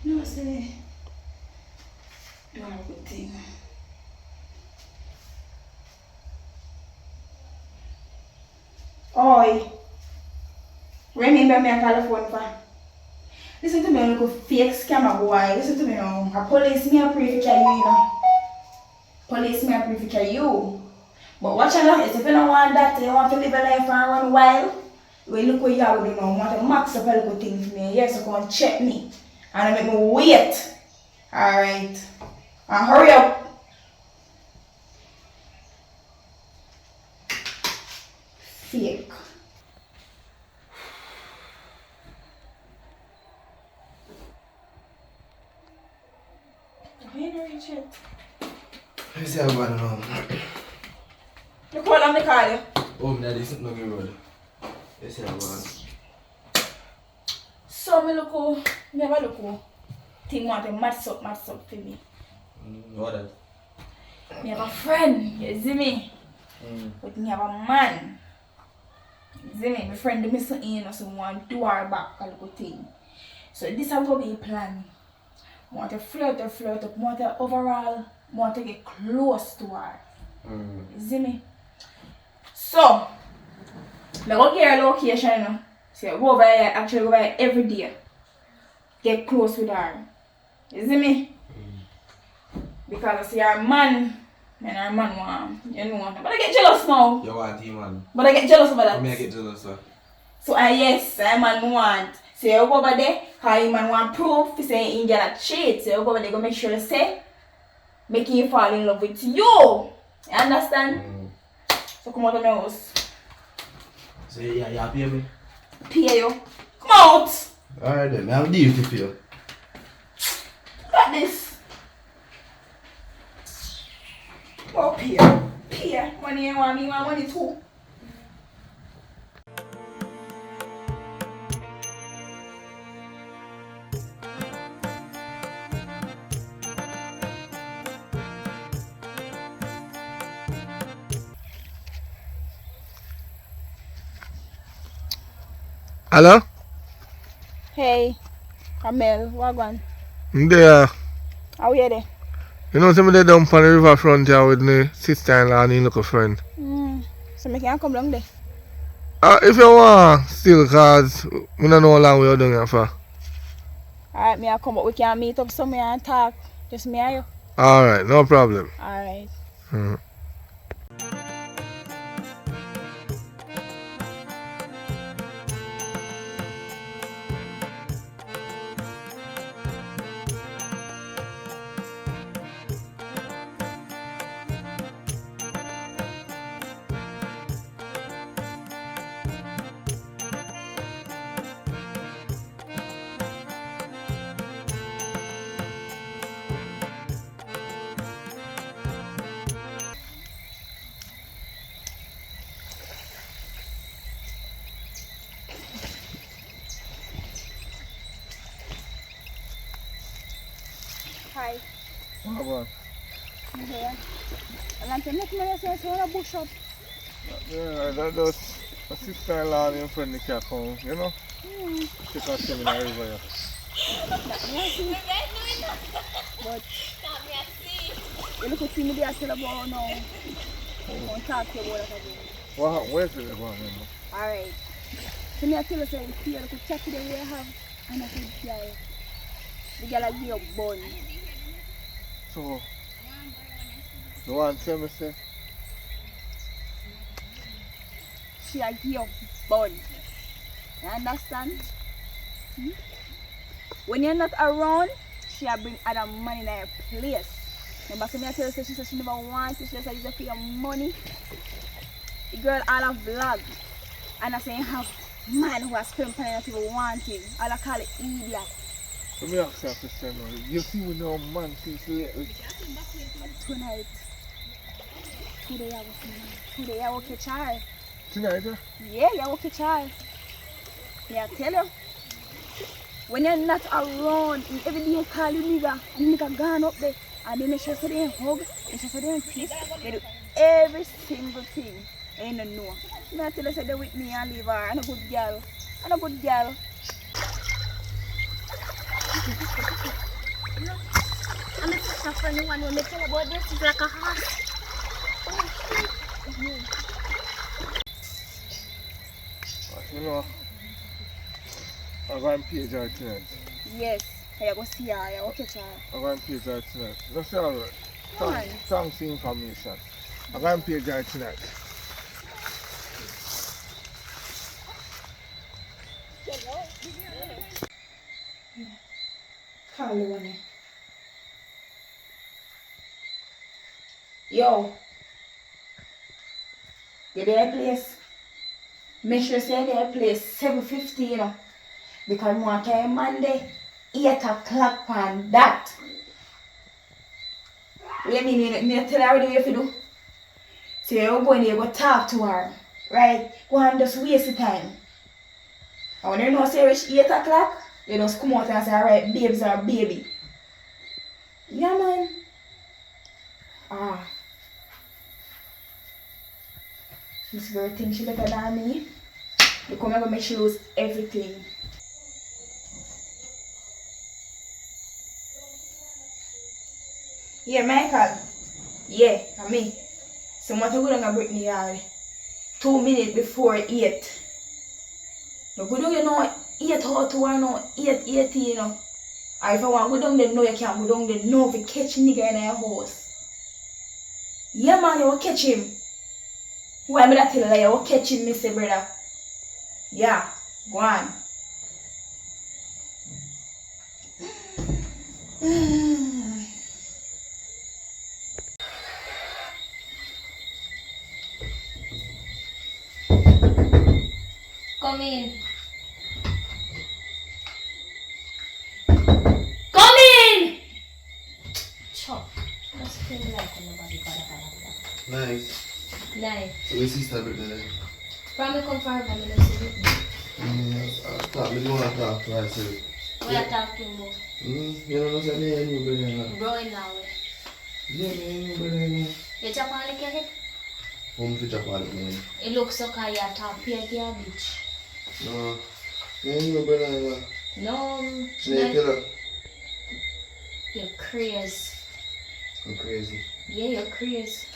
No, say, do a good thing. Oi. Remember me a call the phone for. Listen to me, look fake scammer boy. Listen to me now. A police me a pray for you, you know. Police me a pray for you. But watch out, if you don't want that, you want to live a life and run wild, well, look what you have to do now. You want to max up a little thing for me. Yes, so come and check me. And make me wait. Alright. And hurry up. Fake. I ain't reach it. You see I'm going home. You call them, they call you. Oh, my daddy isn't looking road. You see I'm going. So me look how, me have a look how thing want to match up for me. What that? Me have a friend, you see me? But me have a man. You see me? My friend do me something, you know, so want to do her back a little thing. So this is how we plan. I want to flirt up, I want to overall, I want to get close to her. You see me? So, I go get her location, you know. So I go over here, actually go over here every day. Get close with her. You see me? Because I see her man, and her man want, you know. But I get jealous now. You want him, man? But I get jealous about that. I get jealous, sir. So yes, her man want. So you go over there, cause you man want proof, he say he gonna cheat. So you go over there, go make sure you say, making you fall in love with you. You understand? So come out of my house. So yeah, you pay me? Pay you. Come out! Alright then, I have a deal to pay you. Look at this. Oh, pay. Pay. Money you want me, want money too. Hello? Hey, Amel, what going? There. How are you there? You know, somebody down on the riverfront here with my sister-in-law and her little friend. So me can come down there. If you want, still, cause we don't know how long we are doing here for. Alright, me I come, but we can meet up somewhere and talk. Just me and you. Alright, no problem. Alright. Mhm. Hi. What about? I'm here. And I'm telling you, I say, I bush up. Yeah, that's my sister-in-law and her friend they can come, you know? She can see me in the river, yeah. But you look at me there, I tell about now. I won't talk to you about that again. What, where's the river? Alright. So me I tell you, say, you look at check the way I have. And I said, girl. The girl I give you bun. So, you want to tell me, say? She a give you bun. You understand? When you're not around, she a bring other money in her place. Remember, so me I tell you, she said she never wants it. She said, you for your money. The girl all a vlog. And I say, have man who has spent money that you want him. All I call it idiot. Let me ask you a question now. You see we know man since lately. Tonight. Today I will see her. Today I will catch her. Tonight, huh? Yeah, I will catch her. Me I tell you. When you're not around, every day you call you nigga, and the nigga gone up there, and they make sure so they hug, make sure so they kiss, they do every single thing. And you don't know. Me I tell you, say they with me and leave her. I'm a good girl. I'm a good girl. I'm a sister friend, the one who tell about this is like a horse. You know, I'm going to pay her tonight. Yes, I go see her, I go catch her. I'm going to pay her tonight. That's all right. Fine. Thanks for the information. I'm going to pay her tonight. Call you one. Yo. You there place? Make sure you say there place 7:50, you know. Because more time Monday, 8 o'clock on that. Let me tell her what you have to do. So you're going there, go talk to her. Right? Go and just waste the time. And when you know say it's 8 o'clock, you just come out and say, alright, babes or baby. Yeah, man. This girl thinks she better than me. Because I'm going to make she lose everything. Yeah, Michael. Yeah, I'm me. So what you going to break me out? 2 minutes before 8. No good you know 8 how to or no 8:18, you know. Or if I want to go down there, no you can't go down there. No, if you catch nigga in your house. Yeah man, you will catch him. Why am I tell you you will catch him, Mr. Brother? Yeah, go on. Come in. Come in! Chop. Must feel like nobody bother. Nice. Nice. So your sister birthday? From me come from me, let's see it. I don't want to talk to her, so. What you talk to him about? You don't know say me and you birthday. Bro in now. Yeah, me and you birthday. You chop on the cake? Home to chop all the money. It looks so kind of top here, bitch. No. Me and you birthday. No, Snake killer. you're crazy. I'm crazy. Yeah, you're crazy.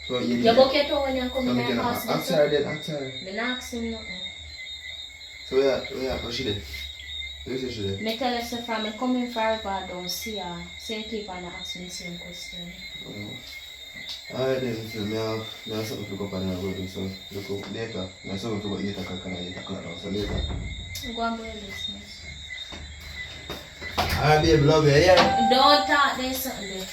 So you You go get when you come in my house. I'm sorry then, I'm sorry. Me not ask him nothing. So what she did? What she did? Me tell her say from me coming forever, I don't see her. Same keep on ask me the same question. Alright then, so me have something to go up on the road, so look up later. I have something to go 8 o'clock and 8 o'clock now, so later. Go and go to business. Alright babe, love you, yeah? Don't talk, there's something there.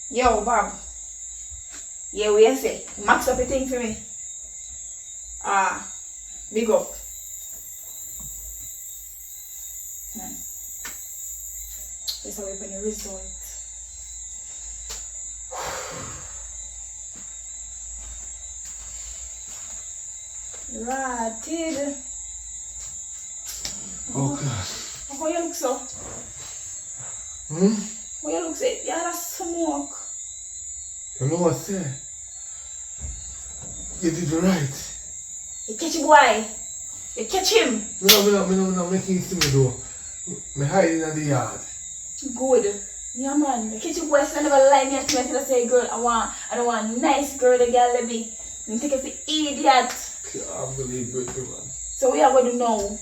Yo, Bob. Yeah, what you say? Max up a thing for me. Big up. Let's have a result. Right, Oh God. how you look so? How you look so? Yeah, that's smoke. You know what I say? You did right. You catch a boy. You catch him. No, making see me though. Me hiding in the yard. Good. Yeah, man. You catch a boy, so I never lie me to me. I say, girl, I don't want a nice girl, the girl to be. You take it for idiot. Can't believe it, man. So we are going to know.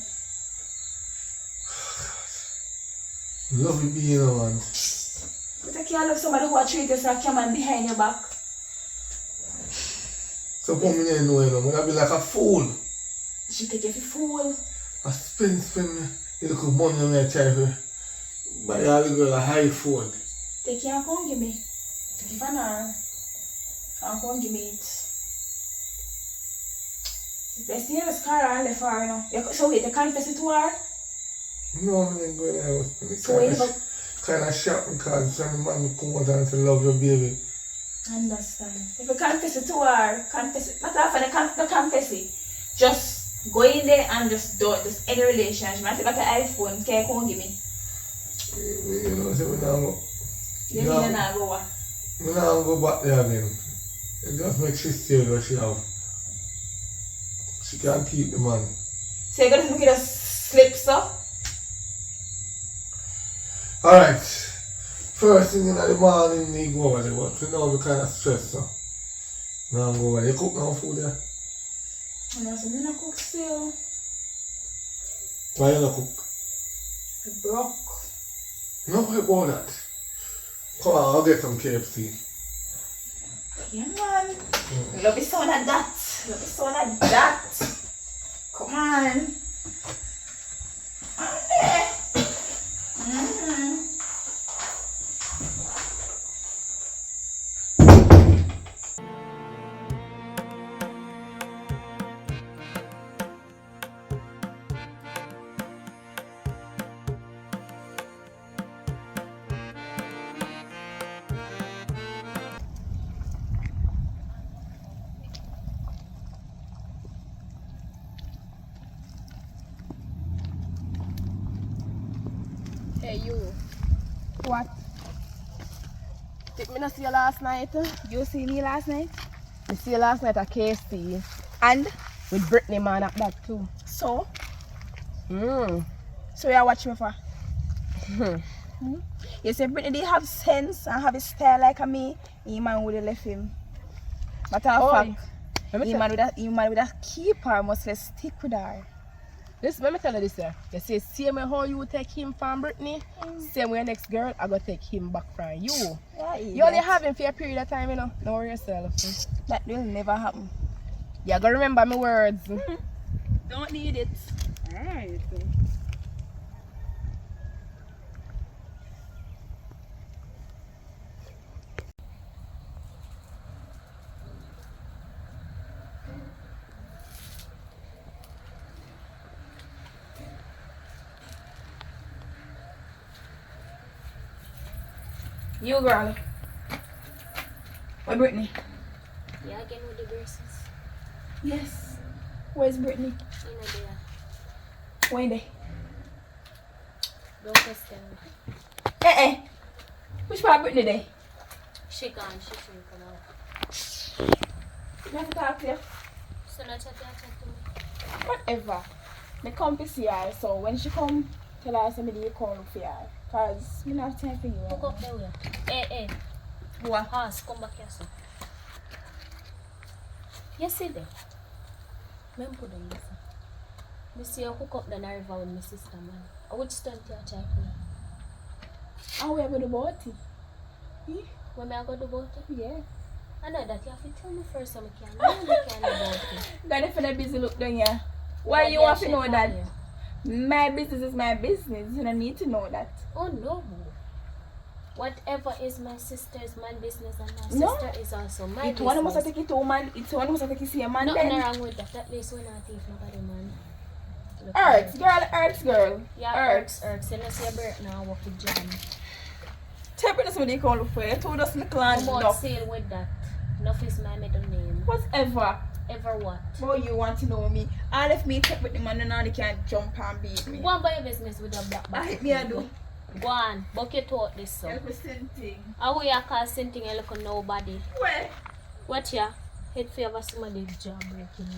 Love you being a man. But I can't love somebody who treat you so I come and behind your back. So put me there know, you know, I be like a fool. She take you for fool. I spend the little money on my try to buy all the girl a high phone. Take you and come give me. Take you for an hour. And come give me it. Let's see this car and left her, you know. So wait, you confess it to her? No, I ain't going there. So wait about... Kind of shock because some man come out and say love your baby. Understand. If you confess it to her, confess it. Not after the confess it. Just go in there and just do this any relationship. I got an iPhone, can you come give me? You know, so we now go. You mean not go what? We now go back there again. It just makes she stay where she have. She can't keep the man. So you're gonna look at us slip so? Alright. First thing in the morning, we go over there, but we know we kind of stressed, so. Now go over there. You cook now food there? No, so I'm not cook still. Why you not cook? I broke. No, worry about that. Come on, I'll get some KFC. Yeah, man. Love is sound of that. Love is sound of that. Come on. Hey you. What? Did me not see you last night? You see me last night? I see you last night at KC. And with Brittany man at that too. So? Hmm. So you watch me for? You say Britney did have sense and have a style like a me, he man would have left him. Matter of fact, he man would have keep her, must let stick with her. This, let me tell you this, sir. You say, same way how you take him from Britney, same way your next girl, I go take him back from you. Yeah, You only have him for a period of time, you know. Don't worry yourself. That will never happen. You gotta remember my words. Don't need it. Alright. You girl. Where Britney? Yeah, again with the braces. Yes. Where's Britney? In a day. When they? Don't question me. Which part Britney they? She gone, she shouldn't come out. I have to talk to you. So not chat to me. Whatever. Me come to see her, so when she come, tell her somebody you call for her. Cause me not have time for you. Hook up the way. Hey. What? Horse, come back here, sir. You see there? Me put them this. Me see you hook up the river with my sister, man. Which stunt you try to? And we are going to boat it. When I go to boat it? Yeah. I know that you have to tell me first so I can know you can about it. Got it for the busy look down here. Why you have to know that? My business is my business. You don't need to know that. Oh no. Whatever is my sister's man business and my No. sister is also my It's one must business. take it to a man. It's one must take it to a man. Nothing Then. wrong with that. At least we're not thief nobody, man. Look Earth, at girl, Earth, girl. Yeah, Earth. Earth. So let's see a bird now walk with John. Tell me somebody call look for you. Told us the clan. Come on, No. sail with that. Enough is my middle name. Whatever. Ever what? Boy, you want to know me. All if me take with the man, now they can't jump and beat me. Go on by your business with a black I bag. me I do. Go on. Book your thought this so. Help me same thing. How we are call something I look on nobody. Where? What ya? Head for your somebody job breaking.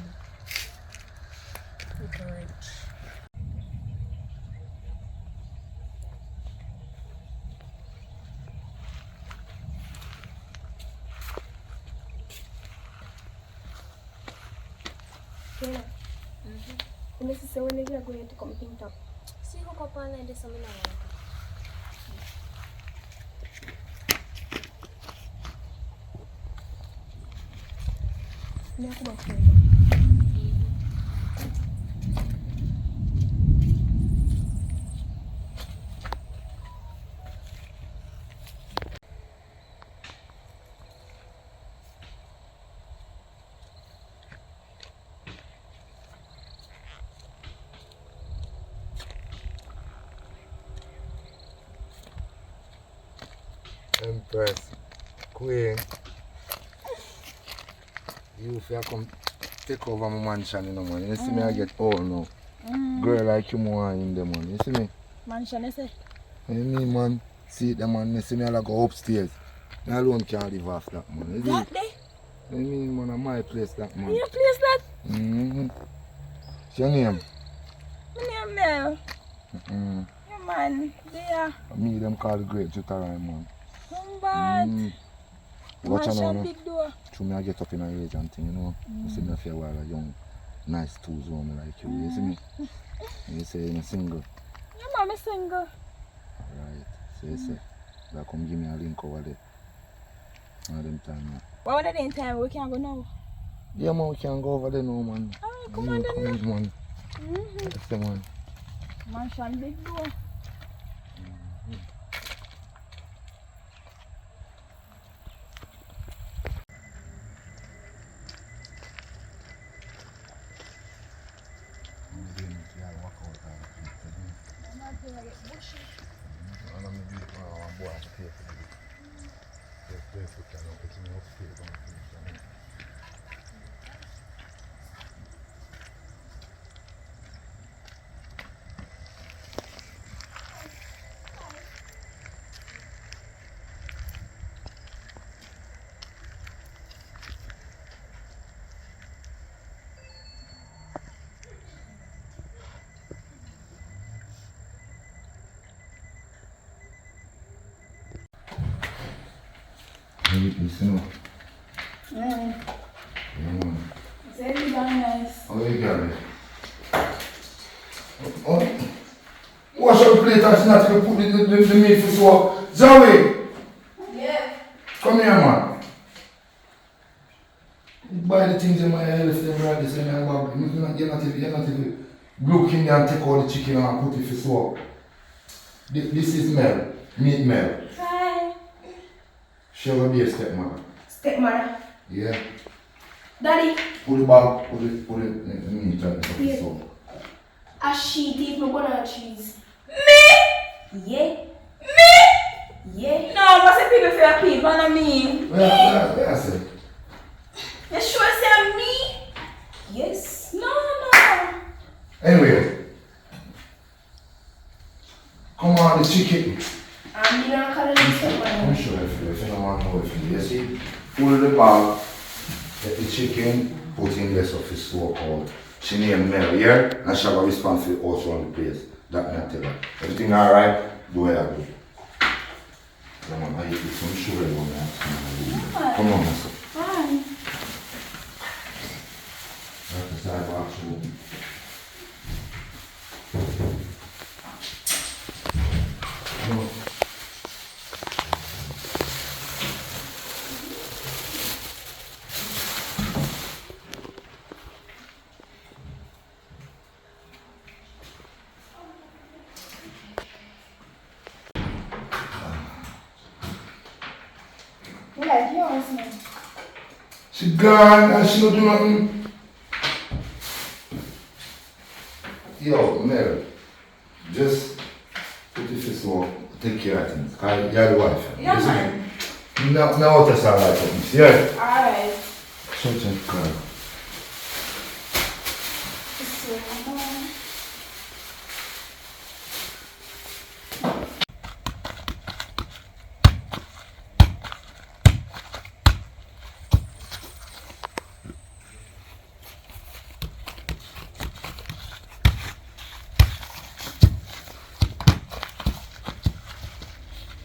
Look rich. Yeah. And this is the one that you are going to come pick up. See hook up on like this so me not want Yeah, come on. Empress, Queen, you if you come take over my mansion, you know, man. You see me, I get old now. Girl like you more in the man. You see me? Mansion, I say. You mean, man? See the man, you see me, I like go upstairs. Me alone can't live off that, man. You see? That day? You mean, man, at my place, that man. You place that? Mm-hmm. What's your name? My name Mel. Mm-hmm. Yeah, man. There. Me, them call the Great Jutarai, man. Come bad. Watch out now, Mansion no? big door. Through me, I get up in a age and thing, you know. You see me for a while, a young, nice tools woman like you. You see me? And you say you're single. Yeah, mama single. Right. So you say, that come give me a link over there. One of them time now. What was the time we can go now? Yeah, man, we can go over there now, man. Alright, come on then. Come in, man. Mm-hmm. That's the man. Mansion big door. sweetness, you know. Mm. Yeah, man. It's very nice. How you got it? Oh. Wash up the plate and snatch and put the meat for swap. Zoe! Yeah. Come here, man. You buy the things in my head, if they're right, this and that, you're not even blue king and take all the chicken and put it for swap. This is Mel, meat Mel. Hi. She will be a stepmother. Stepmother. Yeah. Daddy, Put it back, put it in the meat and put it swap. a she eat my banana cheese. Me? Yeah. Me? Yeah. No, what's the people for people and me? Where I say? You sure say me? Yes. No. Anyway. Come on, the chicken. I'm not calling you I'm stepmother. sure if you don't want to know if you see, pull the bag, get the chicken, put in less of his so-called. She named Mel here, and she have a responsibility also on the place. That me I tell her. Everything alright, do what I do. Come on, I eat some sugar on that. Come on, mister. Fine. That's the sidewalk too. No. Like yours, man. She gone and she don't do nothing. Yo, Mary, just put it this way, take care of things. Cause you're the wife. Yeah, Listen, man. now what else I like for this, yeah? Alright. Such a girl.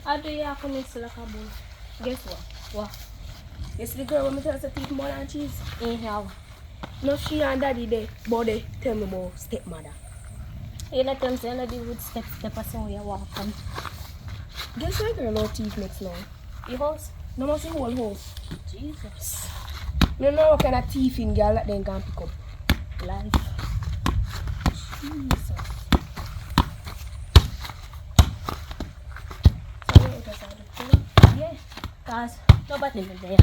How do you have to mix like a bowl? Guess what? What? Yes, the girl when me tell us to eat more than cheese. Anyhow. No, she and daddy there, but they tell me about stepmother. You let them say I do with step or somewhere you walk from. Guess what girl no teeth next now? Your house? No more see whole house. Jesus. No know what kind of teeth in girl that then can pick up. Life. Jesus. So you just yeah. Cause nobody live there.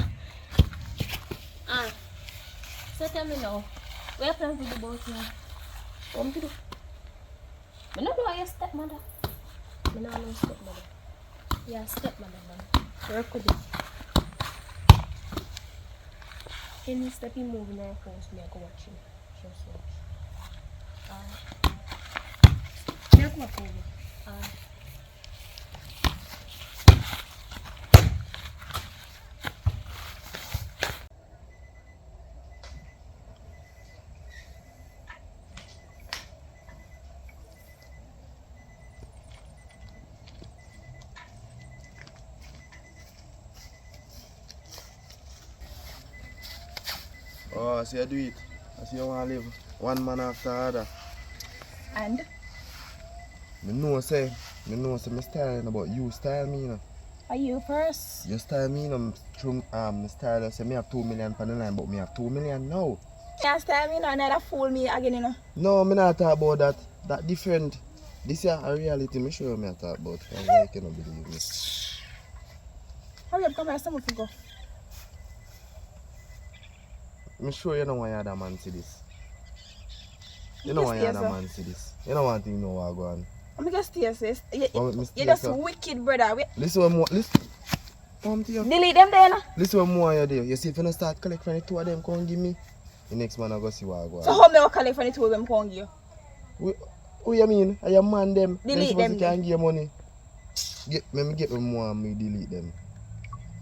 So tell me now, where plan to do both here? What to do? I don't know your stepmother. I don't know stepmother. Yeah, stepmother man. Where could be? Any step he move in our house, me I go watch him. Just watch. Me I go watch him. Oh, I see you do it. I see you want to live one man after another. And? Me know say me style, but you style me, you know. Are you first? You style me, you know, through me style, I say me have 2 million on the line, but me have 2 million now. Can't style me now, neither fool me again, you know. No, me not talk about that. That different. This is a reality, me sure me I talk about. I cannot believe me. Hurry up, come here, someone to go. I'm sure you don't want your other man see this. You You don't want your stay, other sir. man see this. You don't want to know what go on. I'm just stay, sis. Oh, me You're stay, just sir. wicked, brother. Listen what more. Listen. Come to you. Delete them there, no? Listen what more you do. You see if you don't start collect from the two of them, come give me. The next man I go see what go So on. how me will collect from the two of them can give you? Who you mean? I am man them. Delete Them them supposed to can give you money. Get me more and me delete them.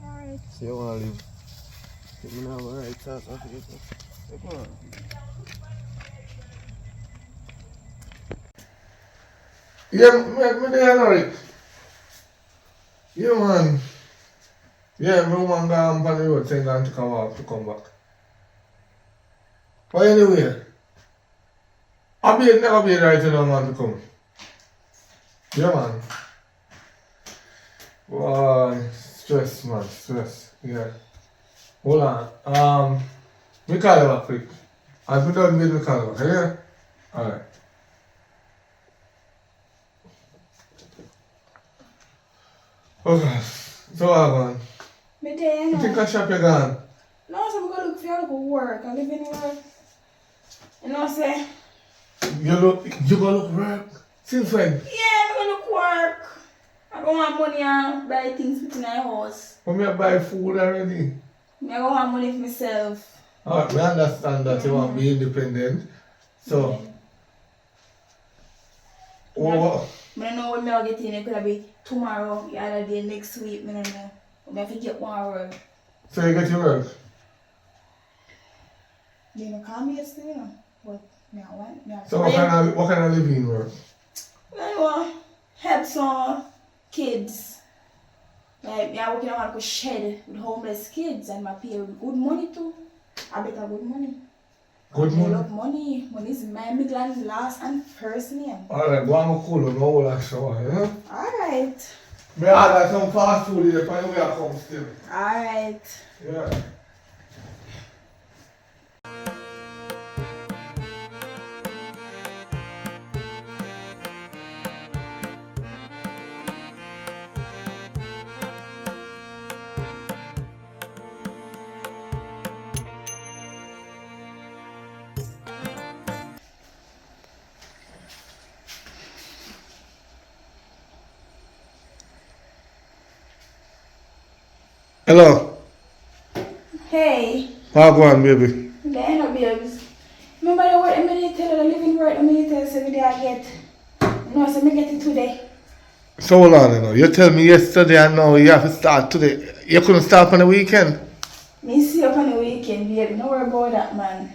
Alright. So you wanna live? Take me now, alright, start off it. Come on. Yeah, me there know it. Yeah, man. Yeah, my woman gone on the road saying that to come out to come back. But anyway, I never be right to no man to come. Yeah, man. Wow, stress, man, stress. Yeah. Hold on. Me call you back quick. I'll put on me call you back, yeah? Alright. Okay. So man. Me there, You you think know. I shop you gone? No, so I'm gonna look for you to work. I live anywhere. You know what I'm saying? You go look work? Since when? Yeah, I'm gonna look work. I don't want money and buy things within my house. When me buy food already? I don't want money for myself. Alright, we understand that you want to be independent. So, oh, I don't know when I'll get in. It could be tomorrow, the other day, next week. I don't know. I have to get one work. so you get your work? They don't call me yesterday, you know. But I want. So what kind of living work? I know. Help some kids. Like, I'm working on a shed with homeless kids and I pay good money too. I better good money. Good I money? love money. Money is my Midland last and first name. Alright, go on cool and all that shower, yeah? Alright. Me order some fast food here for you come still. Alright. Yeah. Hello. Hey. How go on, baby? There no babes. Remember the word I made tell you the living word I made tell you every day I get. No, so me get it today. So hold on, you know. You tell me yesterday and now you have to start today. You couldn't start on the weekend? Me see up on the weekend, baby. No worry about that, man.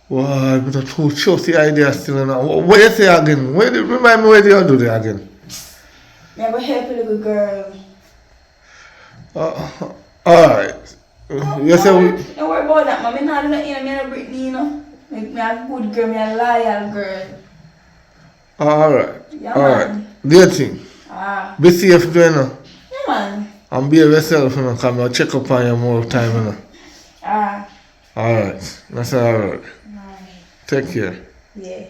Wow, but that's too chusty idea still now. What you say again? Remind me what you do there again. Me I go help a little girl. Alright. You say we... Don't worry about that, man. Me not do nothing, me not Britney, you know. Me a good girl, me a loyal girl. Alright. Yeah, Alright. man. Do your thing. Be safe, you know. Yeah, man. And behave yourself, you know, come I'll check up on you more time, you know. Alright. That's alright. Take care. Yeah.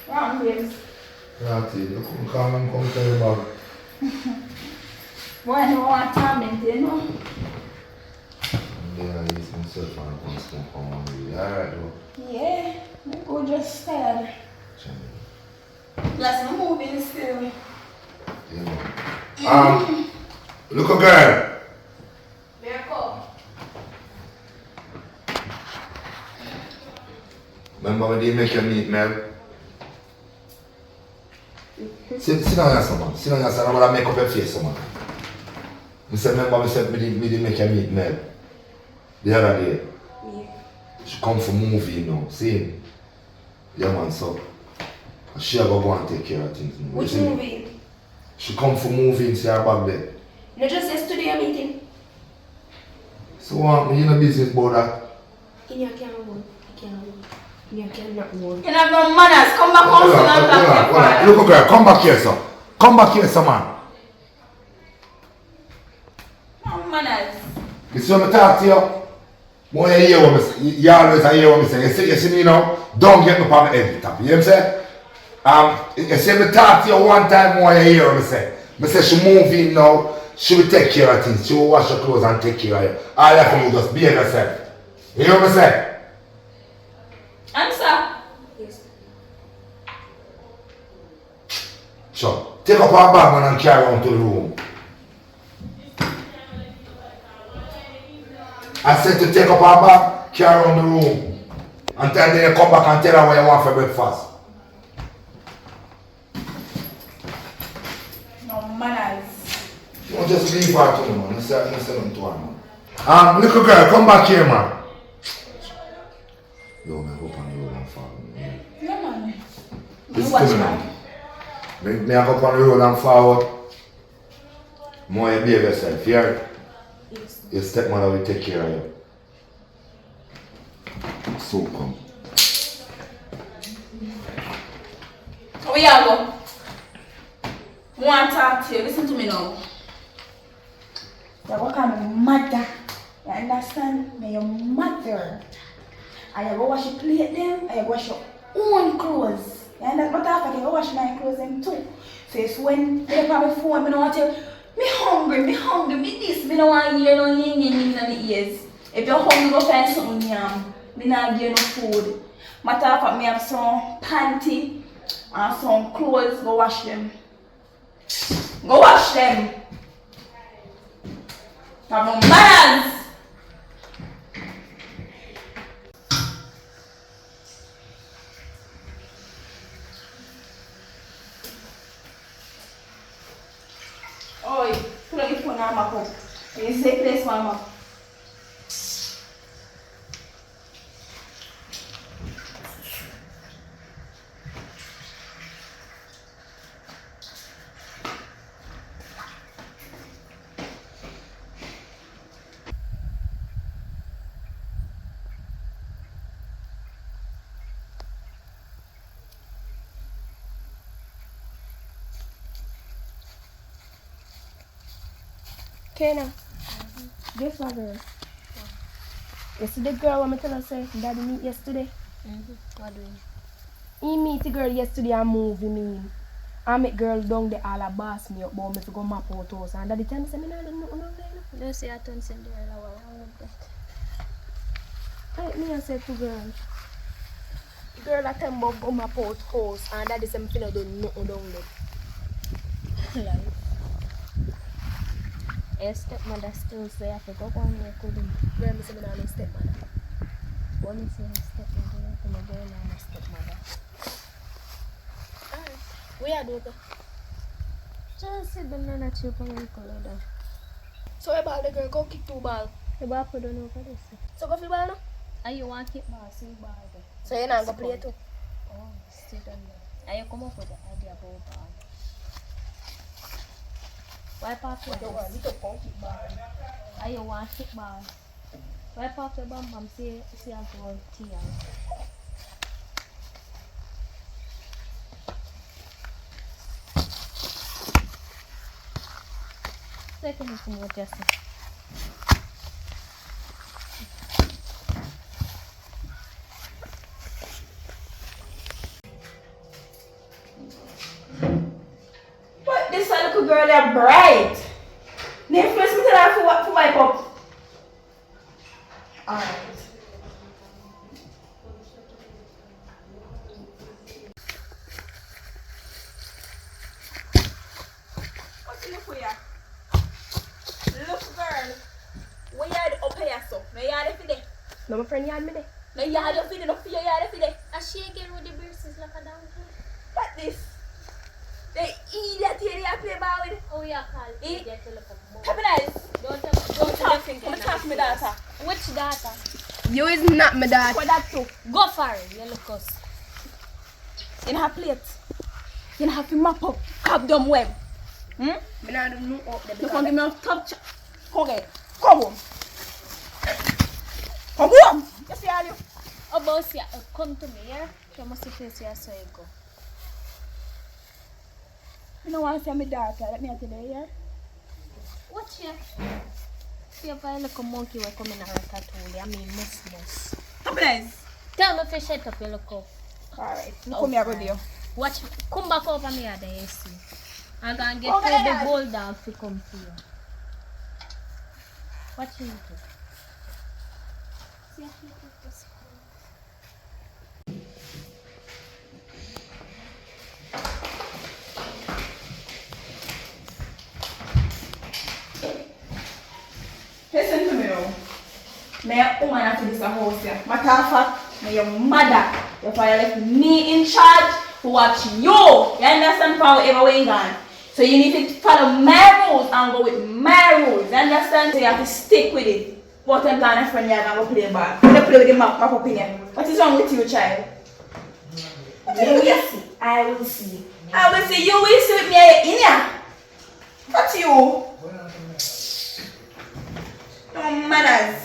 Wrong, babes. Right, you couldn't come and come tell you about it. Boy, I don't want torment, you know. Yeah, he's himself and comes to come on with you. Alright, though. Yeah, I go just tired. Plus, I'm moving still. Yeah, man. Little girl. Miracle. Remember when they make you meet Mel? Sit down here, son, man. Sit down here, son. I'm gonna make up your face, son, man. Remember me said me did make you meet Mel the other day. Yeah. She come for movie, you know. See? Yeah, man, so she go and take care of things. You know. Which movie? She come for movie and see her back there. No, just yesterday a meeting. So you know business about that? In your can't work. You can't work. You cannot work. You have no manners. Come back home and talk to your father. Look, girl, come back here, son. Come back here, son, man. No manners. You see when I talk to you? When you hear what I say, you always hear what I say. You see me now? Don't get me on my head top. You know what I'm saying? You see me talk to you one time more, you hear what I say. I say she move in now, she will take care of things. She will wash her clothes and take care of you. All you have to do is just behave yourself. You hear what I say? Answer. Yes. Sure. Take up her bag, man, and carry her to the room. I said to take up her bag, carry her in the room. And then you come back and tell her what you want for breakfast. No manners. Don't just leave her to me, man. You say nothing to her, man. Little girl, come back here, man. Yo, man, hope I know you won't follow me. No watch to me that. now. Me I go up on the road and forward. More you behave yourself, here. Your stepmother will take care of you. So come. Where you go? I want to talk to you. Listen to me now. You go call me mother. You understand? Me your mother. And you go wash your plate them, and you go wash your own clothes. You understand? But after you go wash my clothes them too. So it's when they call me phone, me don't want to. Me hungry, me this, me don't want to hear no yin in the ears. If you're hungry, go find something yam. Me not give no food. Matter of fact, me have some panty and some clothes, go wash them. Go wash them. Have no manners. Oi, put on your phone and map up. You say place one map. Kena, guess what, girl? Yesterday, girl, what I tell her say, daddy meet yesterday. What doing? He meet the girl yesterday and movie me. I met girl down there all a boss me up, but me to go map out house. And daddy tell me say me not do nothing down there. Don't say I turn Cinderella. What wrong with that? Right, me I said to girl. Girl, I tell me about go map out house, and daddy say me finna do nothing down there. Life. Your stepmother still say I forgot one year couldn't. Girl, me say me not no stepmother. When you say my stepmother, I'm going to my stepmother. Alright, where you do go? Just sit down and chip on your color. So where ball the girl go kick 2 ball. The ball put on over this. So go for ball now? And you want to kick ball, see ball there. So you not go play too? Oh, sit down there. And you come up with the idea about ball. Wipe off your Don't dress. worry, go kick ball. And you want to kick ball. Wipe off your bum bum, see how to run tea out. Second is more justice. But this little girl, they're bright. They influence me to that for wipe up. Alright. What's in the for ya? Look, girl. Where you are up here, so? No, you are for there. No, my friend yard me there. No, you are for there. No, for you are for there. And she again with the braces like a down here. What this? The idiot here they play ball with. Oh, yeah, call Eh? it. Get to look up more. Capitalize. Don't Talk to me, daughter. Which data? You is not my dad. What that too? Go for it, you look us. You don't have plate. You don't have to map up. Cap them web. Me not do no up there You because can give me a top chat. Come get. Come home. Come home. You see all you? Oh, boss, yeah, come to me, yeah? You must see face here, so you go. You don't want to see my daughter. Let me tell you, yeah? Watch here. See if I look a monkey will come in a ratatouille. I mean, most. Capitalize. Tell me if you shut up, you look up. Alright. Look come here, good deal. Watch me. Come back over me at the AC. I'm gonna get Okay, the Dad. bulldog to come to you. Watch me. See if you take this. Listen to me now. May a woman have to this house here. Matter of fact, may your mother, your father left me in charge to watch you. You understand from wherever we gone. So you need to follow my rules and go with my rules. You understand? So you have to stick with it. What I'm going to friend you and go play ball. You play with the map up in here. What is wrong with you, child? What do you see? I will see. I will see you will see with me in here. That's you. No manners.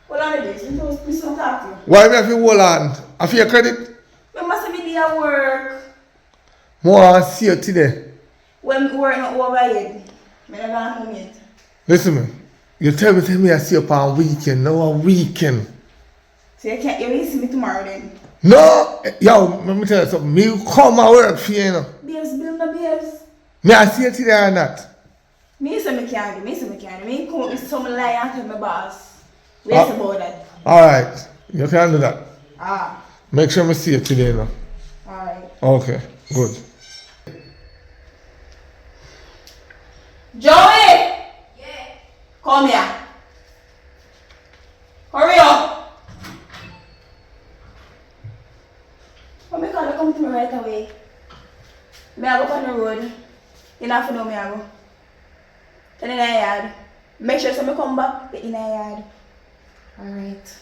Hold on a bit. We still talk to you. Why me have to hold on? I feel credit? Remember say me dey work. More I see you today. When we work not overhead. Me never gone home yet. Listen me. You tell me I see you on weekend, no a weekend. So you will see me tomorrow then. No, yo, let me tell you something. Me come and work for you, you know. Babes, bill my babes. Me I see you today or not? Me say me can't do. Me come up with some lie and tell my boss. Where's about that? Alright, you can do that. Ah, Make sure I see you today now. alright. Okay, good. Joey! Yeah. Come here. Hurry up. When me call you come to me right away. Me I go on the road. You not to know me I go. Then in the yard. Make sure so me come back in the yard. Alright.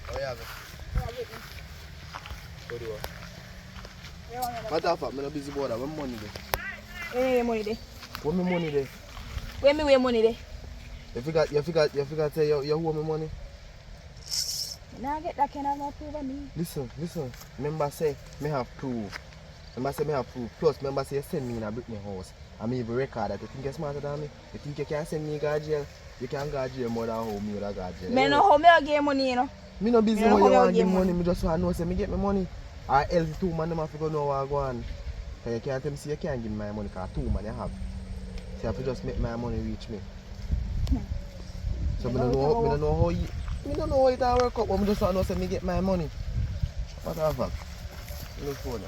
How you have it? What do you want? Matter of fact, I'm not busy about that. Where my money there? Where money there? Where my money there? Where money there? You forgot say you owe me money? Now get that kind of no proof of me. Listen. Remember say me have proof. Plus remember say you send me in a Britney house. I mean even record that. You think you're smarter than me? You think you can send me to jail? You can go jail more than how me would have got jail. Me know how me get money, you know. Me no busy Me how know you how want you give get money. money. Me just want to know say me get my money. Or else two man them have to go know what I go on. Cause you can't tell me say you can't give me my money cause two man you have. So you have to just make my money reach me. So me don't know how it all work out, but me just want to know say me get my money. What the fuck? Look phone.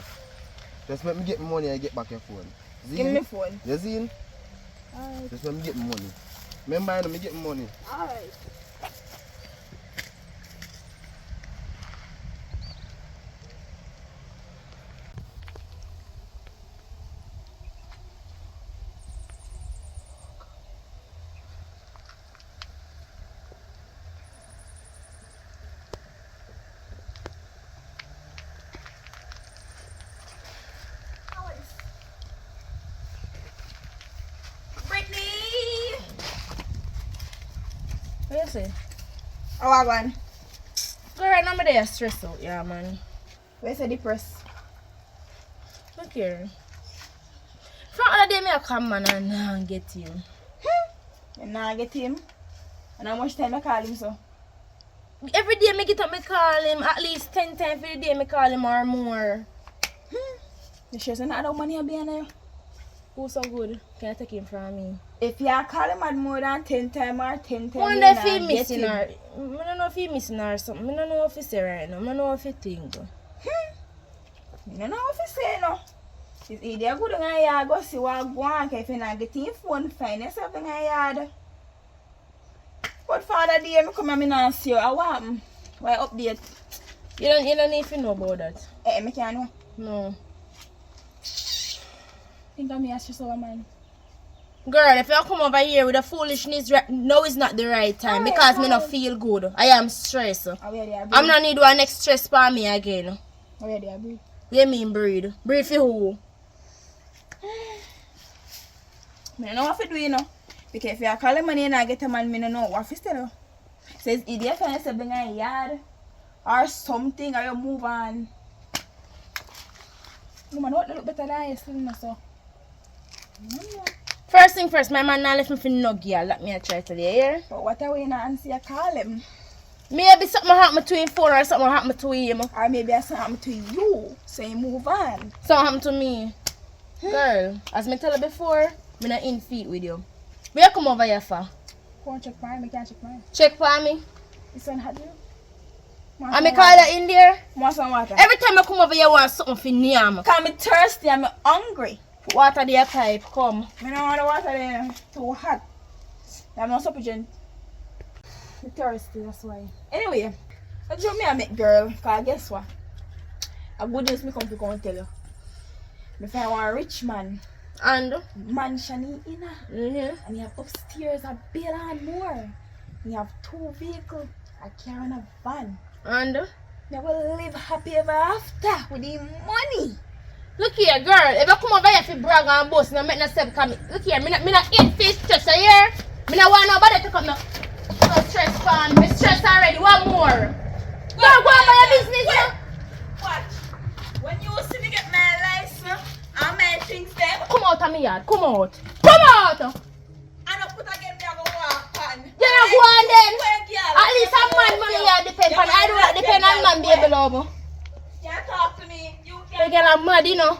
Just make me get my money and get back your phone. Zine? Give me my phone. You seen? Alright. Just make me get my money. Remember I know me get my money. Alright. Brittany! What you say? How I gone? Girl, right now I'm there stressed out, yeah, man. Where's the depressed? Look here. From other day, me I come, man, and get him. You not get him? And how much time I call him so? Every day, me get up, me call him. At least 10 times for the day, me call him or more. You sure say not that money be on you? Who's so good? Can I take him from me? If you call him at more than 10 times or 10 times, Wonder if he missing her. I don't know if he missing her or something. I don't know if he say right now. I don't know if he think. You don't know what to say no. It's either good in a yard, go see what go on. If you not get your phone, find yourself in a yard. But Father dear, me come and me not see you. What happened? Why update? You don't need to know about that. Me can't know. No. Think of me as just our man. Girl, if you come over here with a foolishness, now is not the right time Alright, because me fine. not feel good. I am stressed. I'm not need one next stress for me again. Where they are breathe? What you mean breed? Breed for who? I don't know what to do, you know. Because if you call him money and I get a man, I don't know what to tell you. So it's either you find yourself in a yard or something or you move on. No man, what look better than you still know so. First thing first, my man not left me for no girl. Let me try to hear. But what are we not answer you call him? Maybe something happened to him phone or something happened to him. Or maybe something happened to you. So you move on. Something happened to me. Girl, as me tell you before, I'm not in feet with you. Where you come over here for? Go and check mine. I can't check mine. Check for me. This one had you. And me call her in there. Want some water? Every time I come over here, I want something for yam. Cause I'm thirsty. I'm hungry. Water the pipe, come. I don't want the water there. Too hot. I'm not sufficient. I'm thirsty, that's why. Anyway, I just me a make girl. Cause guess what? A good news me come to go and tell you. If I want a rich man, And? mansion in and you have upstairs a bill and more. You have 2 vehicles, a car and a van. And? You will live happy ever after with the money. Look here, girl. If I come over here for brag and boast, and I make no step come. Look here, me not eat fish just a year. Me not want nobody to come no stress fan. Me stress already. What more? Girl, go on by your business now. Watch. When you see me get my license and my things them, Come out of my yard. Come out. Come out. and I put again me I go walk on. Yeah, go on then. Girl. At least a man money here depend on. I do not depend on man, baby love. Can't talk to me. You The can't. girl I'm mad, you know.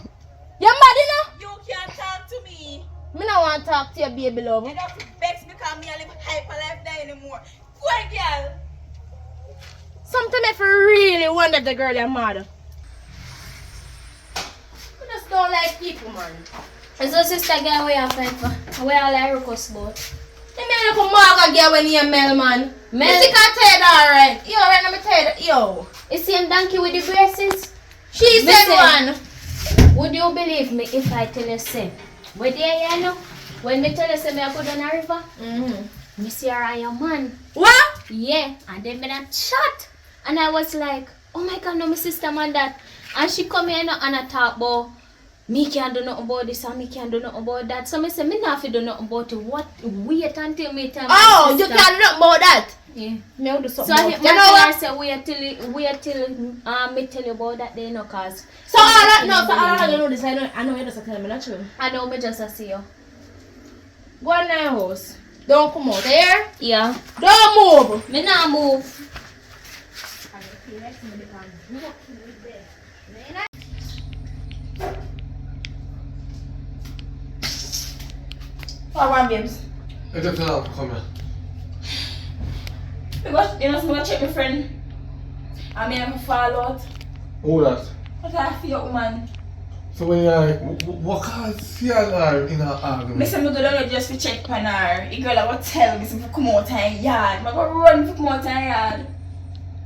You mad, you know? You can't talk to me. Me not want to talk to your baby love. You don't vex because me I live hyper life there anymore. Go on, girl. Something if you really wonder the girl you're mad. I just don't like people, man. And so sister girl where you fight for? Where all I request about? You mean like a mother girl when you're Mel, man? Mel? You think I tell you alright? Yo, right now me tell you, yo. You see him donkey with the braces? She said Listen. one. Would you believe me if I tell you say? Where there you know? When me tell you say me I go down a river? Me see her and your man. What? Yeah, and then me that chat. And I was like, oh my god, no, my sister man that. And she come here and I talk about me can't do nothing about this and me can't do nothing about that. So me say me not fi do nothing about it. What wait until me tell my Oh, you sister. can't look about that. Yeah. Me will do So something I about hit it. my You know tell her what? say wait till me tell you about that day no cause. So all that now, so all that you know this, I know you just tell me, not true. I know me just a see you. Go in the house. Don't come out, here. Yeah. Don't move. Me not move. What one, babes? I just tell her to come here. Because you know, so I check my friend. I may have a fall out. Who that? What I feel, woman. So when you what cause see her in her Me argument? say me go down just to check on her. The girl I go tell me to come out of her yard. I go run to come out of her yard.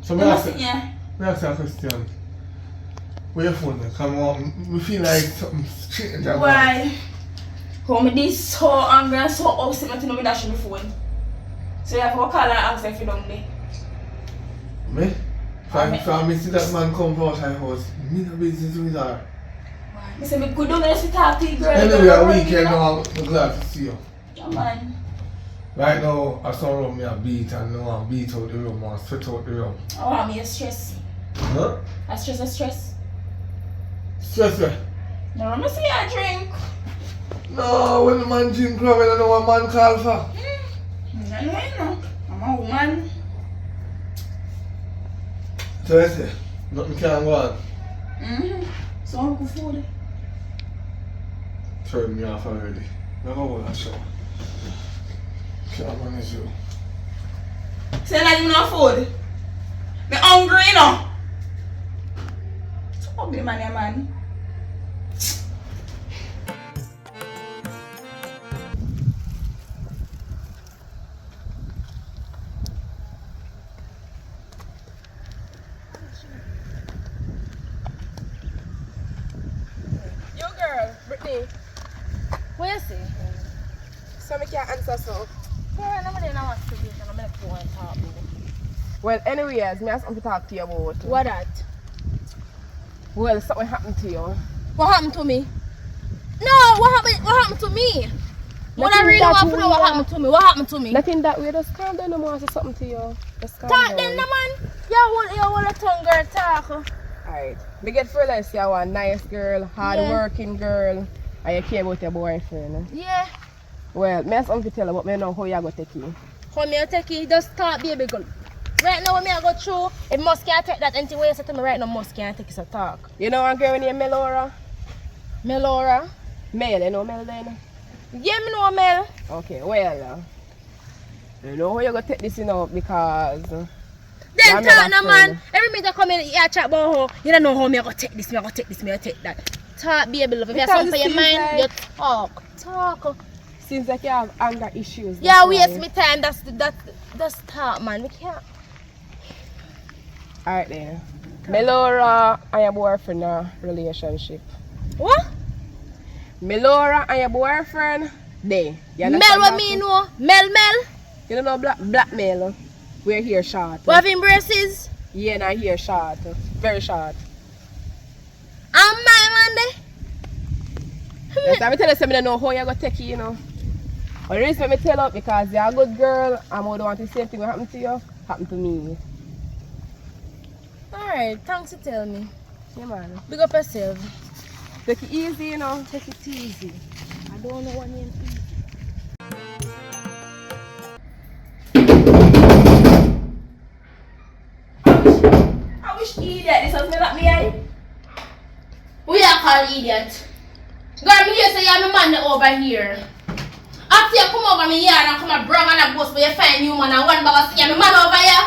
So You me must ask see, yeah. a question. Where your phone then? Come on, we feel like something strange. Why? How me this so angry and so upset that you know me dash my phone. So you have to go call her and ask her if you don't me. Me? From me see that man come out her house, me no business with her. Me say me go down there to talk to the girl. Anyway, girl a run weekend me, now, I'm glad to see you. Yeah, man. Right now, I saw me a beat and now I beat out the room and sweat out the room. I want me a stress. Huh? A stress. Stress me. No, I'm see a drink. No, when the man drink rum, I don't know what man call for. I know. I'm a woman. So I say, nothing can go on. So I'm good food. Turn me off already. I go with that show. Can't manage you. Say like you no food. Me hungry, you know. So ugly man, yeah, man. Yo girl, Brittany. What you say? So me can't answer so. Girl, nobody know what to do, and I'm going to go and talk about. Well, anyways, me have something to talk to you about. What that? Well, something happened to you. What happened to me? No, what happened to me? What I Nothing really that want to know what weird. happened to me? What happened to me? Nothing that way, just calm down. I want to say something to you. Just calm Talk down. then, no man. You want a tongue girl talk. Alright. Me get for less, you are a nice girl, hard-working girl, and you care about your boyfriend. Yeah. Well, me have something to tell you, but me know how you are going to take it. How me take it? Just talk, baby girl. Right now, when me I go through, if must can't take that anything way you say to me right now, must can't take it, so talk. You know a girl named Melora? Melora? Mel, you know Mel then? Yeah, me know Mel. Okay, well, You know how you gonna take this, you know, because Then I'm talk not no friend. man. Every minute I come in, yeah, chat about how you don't know how me I go take this, me I go take this, me I take that. Talk, baby love. If you have Because something for your it mind, seems you talk. Talk. seems like you have anger issues. Yeah, that's waste why. me time. That's talk, man. We can't. Alright then. Melora and your boyfriend a relationship. What? Melora and your boyfriend, they. You Mel understand what that? me know? Mel. You don't know blackmail. We're here short. What have embraces? Yeah, not here short. Very short. I'm my man there. Yes, I tell you something, I know how you're going to take it, you know. But the reason I tell you because you're a good girl and I don't want the same thing will happen to you, happen to me. Alright, thanks for telling me. Yeah, man. Big up yourself. Take it easy, you know. Take it easy. I don't know what name is. I wish idiot this was me like me eye. We are called idiot. Girl, me here say you're my man over here. After you come over me yard and come and bring and a bus for you find you man and one bag of you're my man over here.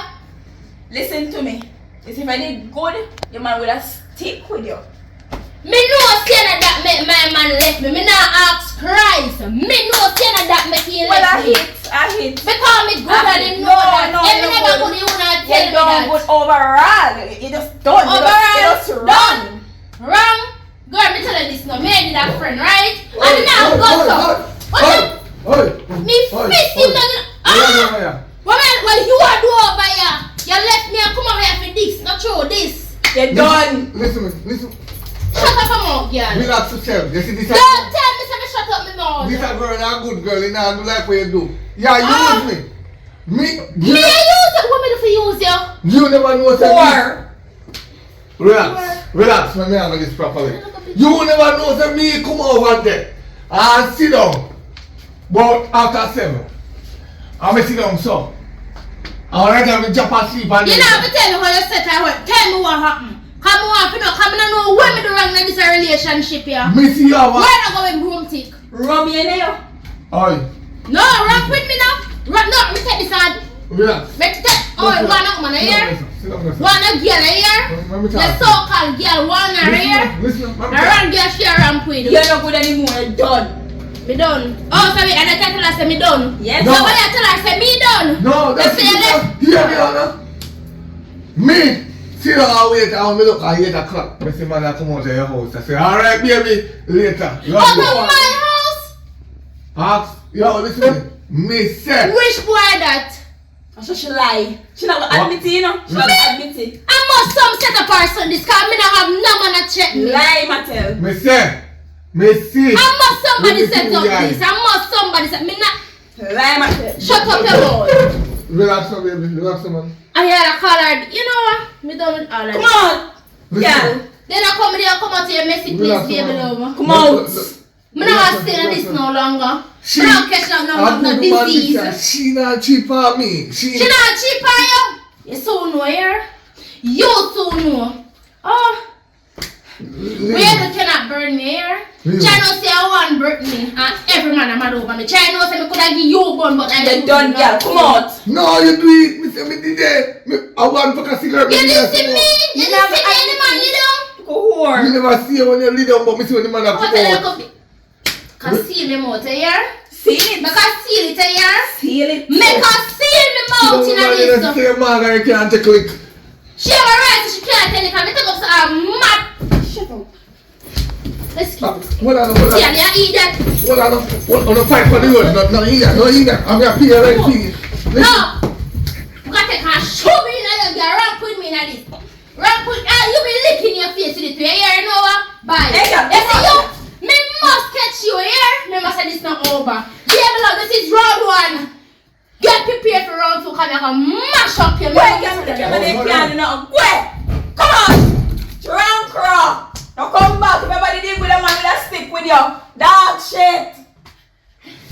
Listen to me. You see, if I did good, your man would have stick with you. Me know say that make my man left me. Me not ask Christ. Me know say that make him Well, left me. I hit. Because me good I and him hit. know that. No, Every you're never good. good you not You tell me done that. good overall. You just done. Overall, You just run. Wrong. Girl, me tell you this now. Me and that friend, right? And me now go so. What me fist him down. Well, you are do over here. You left me and come over here for this. Not true, this. You're done. Listen. Shut up your mouth, girl. Relax yourself. You see this? Don't tell me to shut up my mouth. This a girl, not a good girl. You know, do like what you do. Yeah, use me. Me use it. What me do for use you? You never know Four. Relax, let me handle this properly. You never know that me come over there and sit down. But after 7, I'm going to sit down so. I want to me jump asleep and You never tell me how you set I went. Tell me what happened. Come on, come on, know where me do wrong in this relationship here. Me see you have Where I go with broom tick? Rub me in there. Oi, No, run with me now. Run, no, me take this hand. relax. Me take. Oh, one up man here. Sit down, listen. One a girl here. Let me The talk. so-called girl, one here. Listen, let me I talk. run girl share ramp with you. You're not good anymore. You're done. Me done. Oh, sorry, and I tell her say me done. Yes. No. So when I tell her say me done. No, that's You say you left. Hear me, Anna. Me, sit down and wait and me look at 8 o'clock. Me see man come out of your house. I say, alright baby, later. You have Out to of my house. ask, yo, listen, me say. Which boy that? So she lie. She not gonna admit it, you know. She not gonna admit it. I must some set a person this cause me not have no man to check me. Lie, Mattel. Me say, me see. I must somebody Me set see up why. this. I must somebody set me not. Lie, Mattel. Shut up your mouth. Relax now, baby, relax now, man. I hear a call her. You know what? Me done with all of Come this. on. Listen. Girl. Then I come there, come out to your messy place, Relax, baby man. love. Come out. Me not stay in this no longer. She- Me not catch no I do man disease. this, she not cheap on me. She not cheap on you. You soon know here. You soon know. Oh. Where you cannot burn me here. Try not say I want burn me and every man I'm mad over me. Try not say me could have give you gun but I You're done, girl. Come out. No, you do it. Me say me did it. I want to pack a cigarette. You me didn't say, see me. You didn't see me any man you know. Go whore. Me never see you when you lay down, but me see when the man have What come the out. hell can seal me mouth here. Seal it. Make her seal it here. Seal it. Make her seal me mouth in man, this you stuff. say man, I can't take lick. She have a right, so she can't tell you because me take up some mad. Shut up. Let's keep it. Hold on, See, and you eat that. Hold on, fight for the road. No, eat that. I'm going to pay your rent fee. No. You gotta take her show me in your girl. Run put me in this. Run put. You be licking your face with it. You hear you know what? Bye. Hey, girl, You see you? Me must catch you here. Me must say this not over. Yeah, love, this is round 1. Get prepared for round 2 because I'm going to mash up your Wait, can't take your money. Can't do nothing. Wait. Come on. Drown crow. Now come back. If everybody did with a man with a stick with you. Dog shit.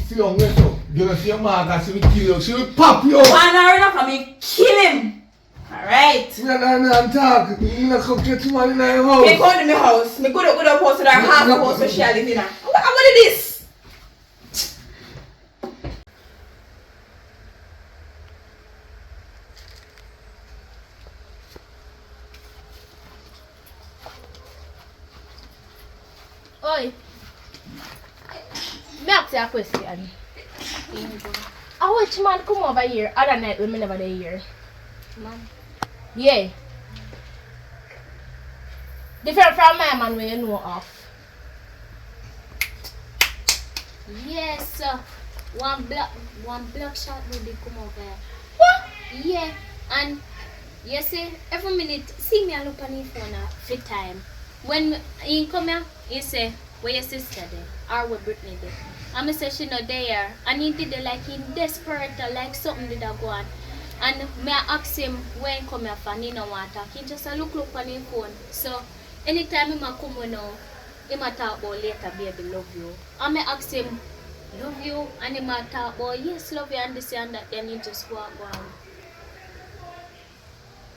See you, wait up. You're going to see your mother. She will kill you. She will pop you. One hour enough for me. Kill him. Alright. I'm talking. I'm going to come get you man in your house. Me go to my house. Me go to house with our half a house where she live in. What is this? ask you a question. How which man come over here other night when me never there here? Man. Yeah. Different from my man when you know of. Yes, one black shot will come over. What? Yeah, and you see, every minute, see me I look on the phone for time. When he come here, he say, where your sister there? Or where Brittany there? And I say she not there. And he did it like he desperate, like something did go on. And me I ask him when he come here for, and he don't want to talk. He just look on his phone. So, anytime he come now, he might talk about later, baby, love you. And I ask him, love you, and he might talk about, yes, love you, and this and that, then he just walk on.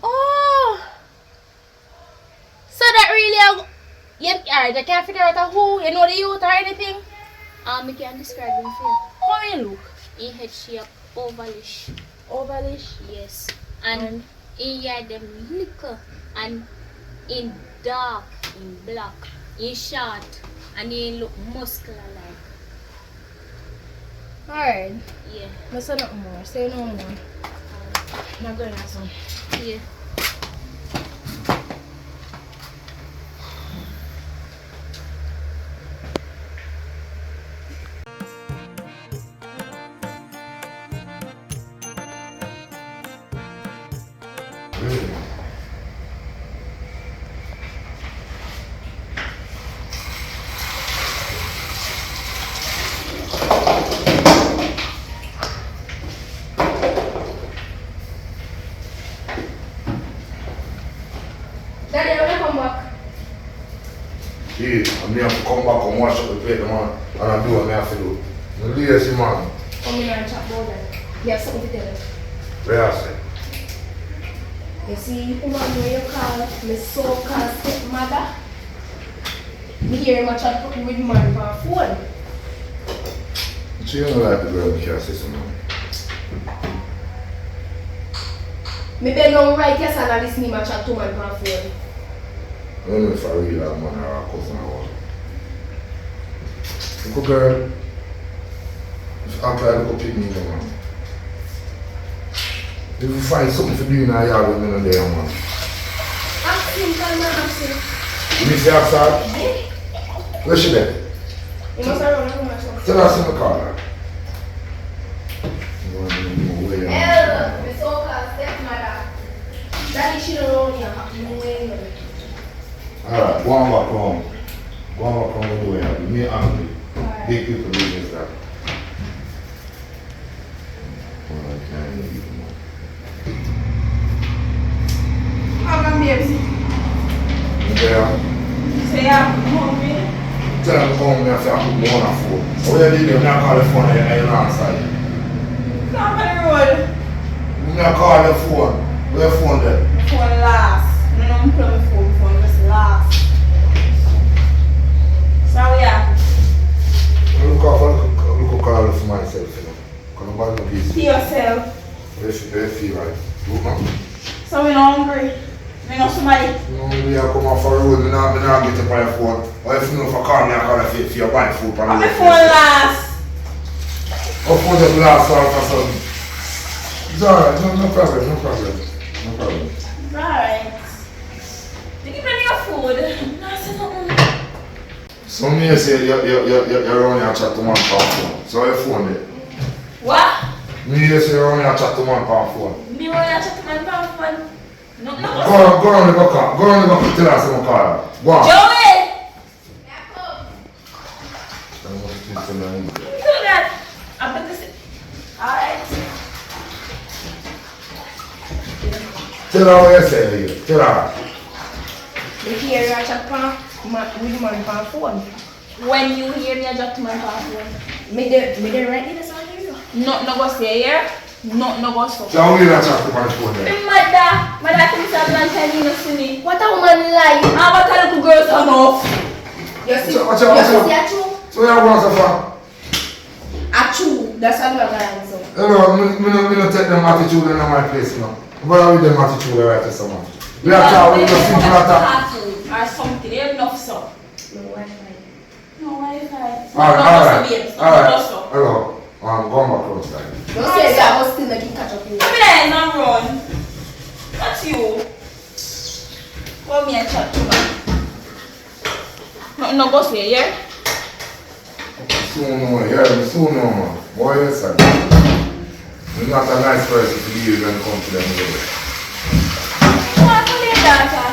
Oh! So that really, alright, I can't figure out who, you know the youth or anything? I can describe him for you. How he look? He head shape, ovalish. Ovalish? Yes. And he had them liquor, and in dark, in black, in short, and he look muscular like. Alright. Yeah. No say nothing more. Say no more. Not going to son. Yeah. Daddy, when I come back? Yeah, and me have to come back and wash up the plate, man, and I do what I have to do. The lazy man, Come in and chat about that. You have something to tell us. where I say? You see, woman when you call me so-called stepmother, me hear him a chat with man on phone. So you don't like the girl, you can't say something. Me beg no right yes and I listen him a chat to man on phone. I don't know if I really like man or a cousin or what. Look girl, if I act like a little pick me, man. If you find something to do in our yard, we're not there, man. Ask him, tell me ask him. You need to ask her? Where's she there? He must have run and watch Tell her to call her. Hello, me so-called stepmother. Daddy she don't know you. Alright, go on back home. Go on back home the way I do. Me angry. Big people do this that. Alright, can't eat it, man. I'm baby. Yeah. Say I'm hungry. Tell them to come here and say I put more on a phone. Oh yeah, did you? Me I call the phone and you answer. Come on the road. Me I call the phone. Where the phone there? My phone last. I don't plug my phone just last. So yeah. Look call for myself, you know. Because nobody knows this. See yourself. They feel right. Look now. So we're not hungry. We know somebody. No, me I come off the road, me not get up on your phone. Or if you know if I call me, I call you for your buying food. My phone last. I'll put the glass out or something. It's alright, no problem, no problem. No problem. It's alright. You give me your food. No, say nothing. So me say you're around here chat to man on phone. So your phone there. What? Me say you're around here chat to man on phone. Me want to chat to my phone. No. Go on the back, tell her some call. Go on. Joey! I must think to me. Do that. I'm going to say. Alright. Tell her what you say here. Tell her. Me hear you a chat with man on phone. When you hear me, I drop to my phone. Me there right in the sound here. No go say here. No go so. So how will you chat to my phone there? Mother thinks I'm not telling you to me. What a woman like. I'm a little girl son off. You see, Watch you out. see a true? So you want so far? A true. That's what I'm going to You know, me no take them attitude in my place, you know. But I with them attitude right to someone. We are talking with the simple attack. Or something, enough so. No Wi-Fi. No Wi-Fi. Alright. No, them soon, no man. Boy, listen. You're not a nice person to leave and come to them with. What's for your daughter?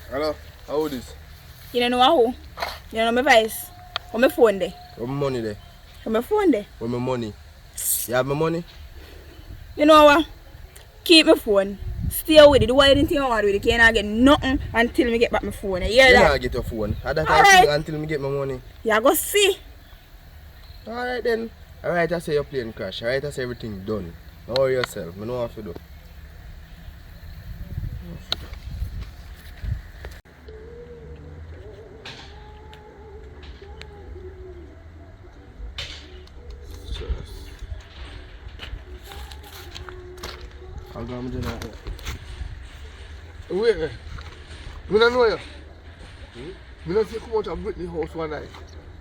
Hello, how old is? You don't know who? You don't know my voice? Or my phone there? Where my money there? Or my phone there? Where my money? You have my money? You know what? Keep my phone. Stay with it. Do what anything I want with it. You can't get nothing until me get back my phone. You hear You that? can't get your phone. I don't Alright. until me get my money. You go see. Alright then. Alright, I say your plane crash. Alright, I say everything done. Don't worry yourself. I know what to do. I'll go and do that. Wait, me don't know you. Me don't see you come out of Britney house one night.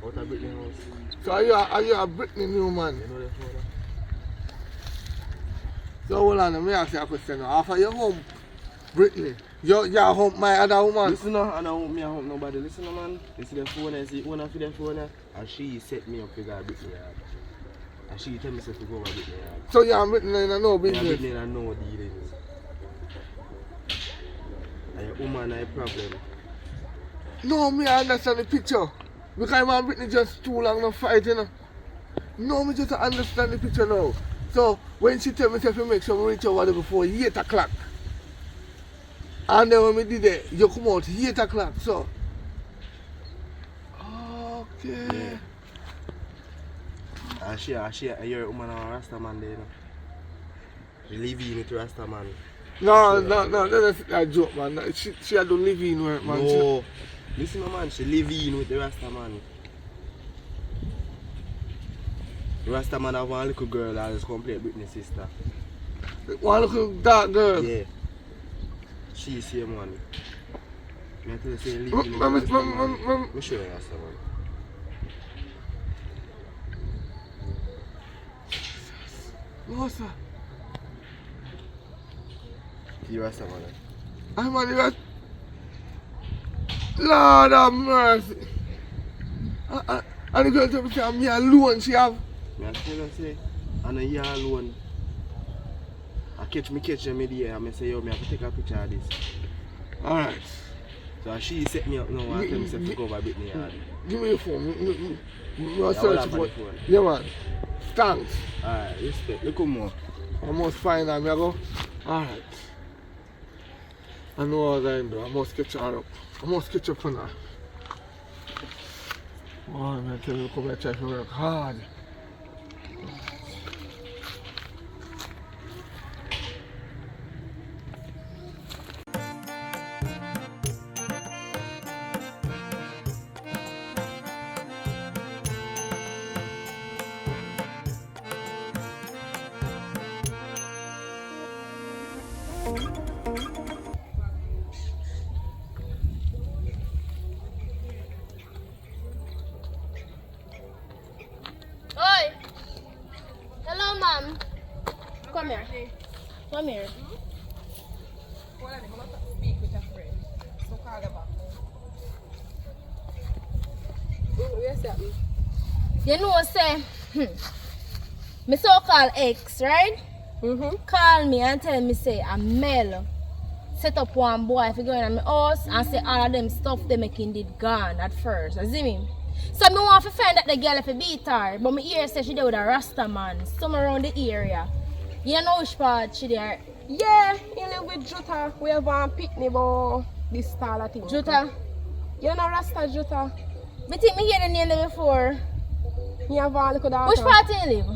Out of Britney house. So are you a Britney new man? You know the phone? So hold on, let me ask you a question now. After you home Britney, you home my other woman? Listen now, I don't me home nobody. Listen now, man. You see the phone, I see one of the phone, and she set me up to go Britney yard. And she tell me to go over Britney yard. So you and Britney in no Yeah, business? Britney and no dealings. And your woman have a problem. No, me I understand the picture. Because my Britney just too long no fight, you know. No, me just understand the picture now. So when she tell me to make some reach over there before 8 o'clock. And then when we did it, you come out 8 o'clock, so. Okay. Yeah. And she your woman a Rasta man there, you know. She live in with Rasta man. No, that's a joke, man. She had to live in work, man. No. Listen no, man, she live in with the Rasta man. The Rasta man have one little girl that is complete Britney's sister. One little dark girl. Yeah. She same one. I tell you, say live in with the Rasta man. Me show you Rasta man. No, sir. You Rasta man. I'm on the rest. Lord have mercy. And the girl tell me, say, me alone she have. Me tell her, say, and a year alone. I catch them in the air and I say, yo, me have to take a picture of this. Alright. So she set me up now and tell me to go over Britney yard. Give me your phone. I'll Yeah, search have for the it. phone. Yeah, man. Thanks. Alright, respect. Look more. I must find her. I go. Alright. I know what I'm doing. I must catch her up. I must catch up on her. Oh, man, tell me to come here and try to work hard. Oi! Hello, ma'am. Come here. Come here. Speak with a friend. So call her back. Where's that? You know, say, my so-called ex, right? Call me and tell me, say, I'm Mel. Set up one boy if you go in my house and say all of them stuff they making did gone at first. You see me? So me want to find that the girl if you beat her, but my ear say she there with a Rasta man, somewhere around the area. You know which part she there? Yeah, you live with Jutta. We have one picnic about this style of thing. Jutta? You know Rasta Jutta? Me think me hear the name there before. You have one little daughter. Which part you live?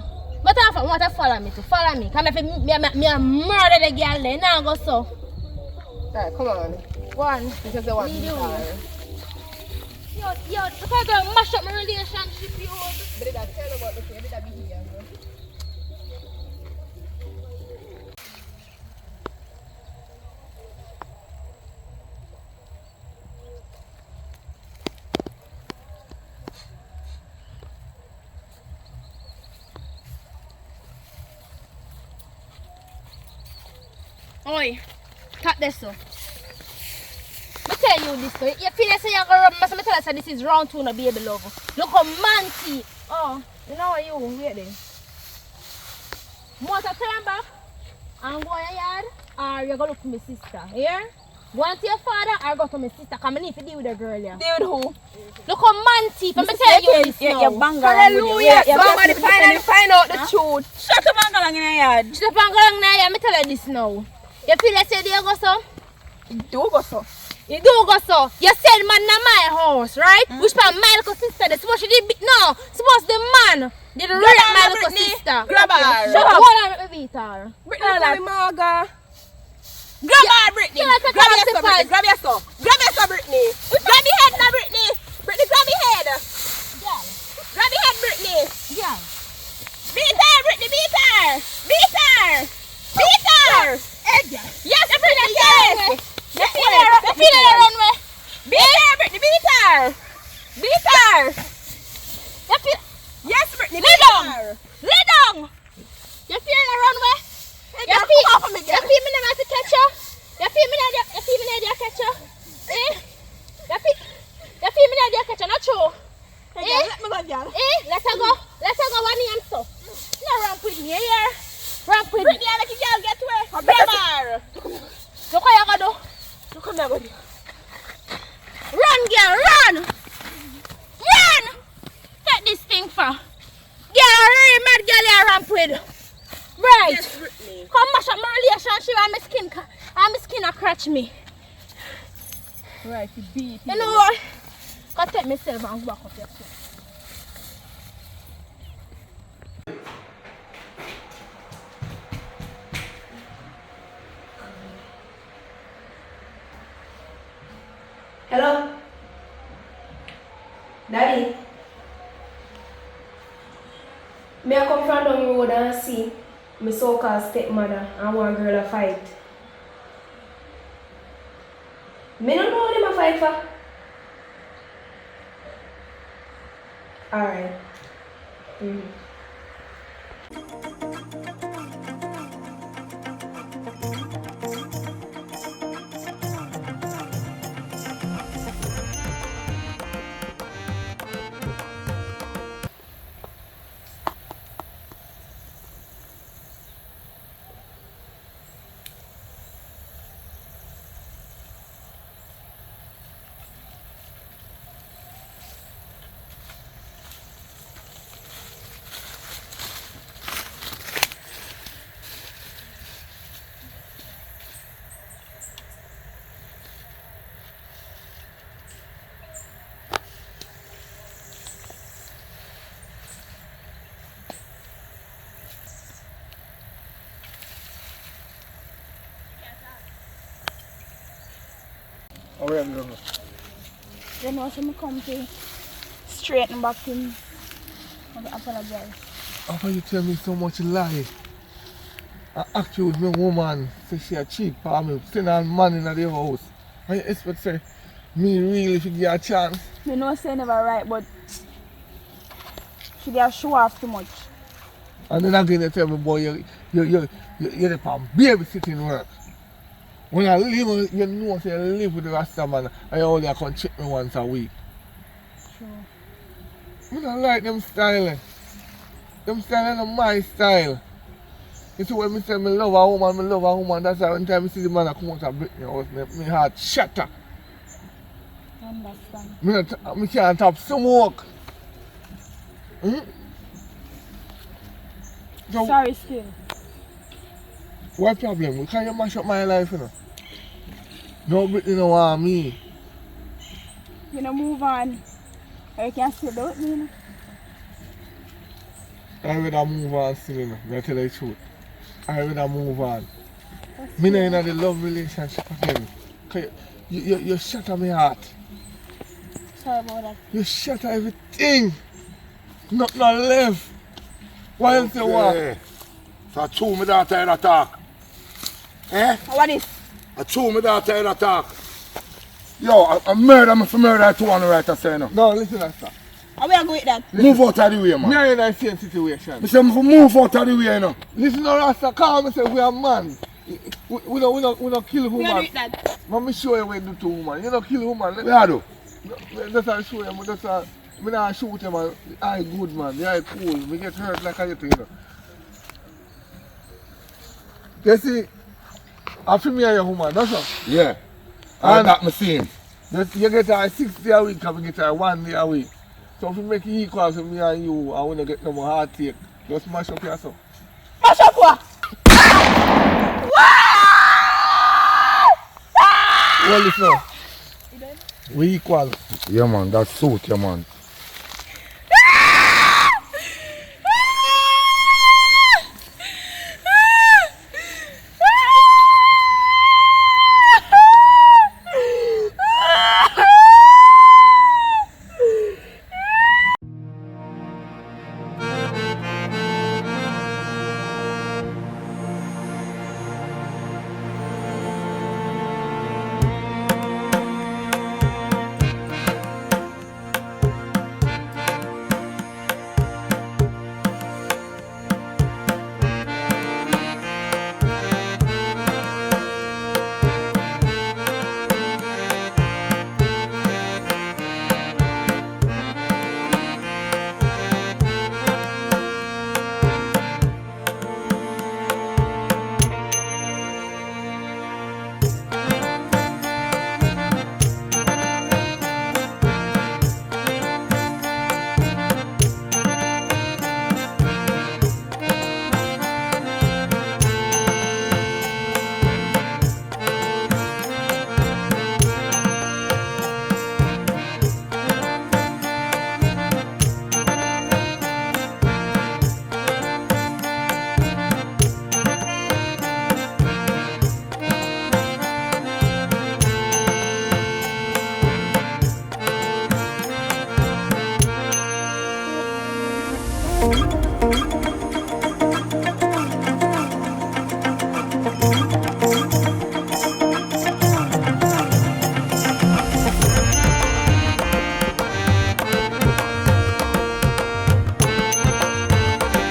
But I want to follow me to follow me. Come if me murder the girl there, now go so. Alright, come on. One. This is the one. Lead the way. Yo, look how girl mash up my relationship, yo. But did I tell you about the thing? Did I be here? Oi, cut this so. I tell you this, though. You feel like you're going to tell us that this is round two, no baby love. Look how manty. Oh, you know what you wait then. Want to turn back and go in your yard, or you go look to my sister, here? Go to your father or go to my sister, because I need to deal with the girl here. Deal with who? Look how manty. Let me tell you this now. You're bang Hallelujah! Somebody finally find out the truth. Shut up and go along in your yard. Shut up and go along now, let me tell you this now. You feel like say you go so? Do go so. You do go so. You send man to my house, right? Which part my little sister? They supposed to be no. Suppose the man did rape my little sister. Grab her. Shut up. Hold on, let me beat her. Brittany, look at me, Marga. Grab her, Brittany. Can I take Grab her your to son, Brittany. Grab your son. Grab your son, Brittany. Grab your head now, Brittany. Brittany, grab your head. Yeah. Grab your head, Brittany. Yeah. Beat her, Brittany. Beat her. Beat her. Beat her. Yes, Brittany. Yes. You feel it run way. Beat her, Brittany. Beat her. Beat her. You feel. Yes, Brittany. Lay Beat down. her. Lay down. You feel it run way. Hey, girl, come off of me, You girl. feel me now to catch you. You feel me now. You feel me now to catch you. Eh? You feel me now to catch you. Not true. Hey, girl, let me go, girl. Let her go. Let her go. What me and so. No ramp with me here. Ramp with me. Brittany, I let you girl get away. Grab her. Look what you gonna do. Look at me, buddy. Run, girl, run! Run! Take this thing for. Girl, hurry, mad girl, you ramp with. Right. Yes, Brittany. Come mash up my relationship and my skin a scratch me. Right, you beat You know what? I'll take myself and walk up your place. Hello? Daddy? Me I come from down the road and see my so-called stepmother and one girl a fight. Me don't know what them a fight for. Alright. Oh, where am I going? You know, so I come to straighten back things. I apologize. How you tell me so much lie? I accuse me woman, say she a cheat for me, send her man in the house. And you expect say, me really fi give her a chance? Me know say never right, but she dey show off too much. And then again you tell me, boy, you're the babysitting work. When I live, you know say you live with the Rasta man and you only come check me once a week. Sure. I don't like them style. Them style is not my style. You see when I say I love a woman, that's why when time I see the man that come out of Brittany house, my heart shatter. I understand. I can't stop smoke. So, Sorry still. what problem? Can you mash up my life, you know? No Brittany no want me. You know, move on. Or you can still do it, you know. I rather move on still, you know. I tell you the truth. I rather move on. Me not in the love relationship again. You shatter my heart. sorry about that. You shut everything. Nothing left. What else you want? So true my daughter in attack. Eh? What is? I true my daughter in attack. Yo, a murder me for murder 200 right I say no. No, listen to that. How we are going with that? Move out of the way, man. Me are in the same situation. Me say move out of the way, you know. Listen to Rasta, call me say we are man. We don't kill We are woman. doing that. Let me show you what you do to woman. You don't kill woman. Where I do? That's how I show you. That's how I not shoot him. I good man. The eye cool. We get hurt like I get you know. You see, I feel me and your woman. That's all. Yeah. And- And that me see him. You get her 6 days a week and we get her 1 day a week. So if you make it equal to me and you, I want to get no more heartache. Just smash up yourself. Mash up what? Well, listen. We equal. Yeah, man. That's suit, yeah, man.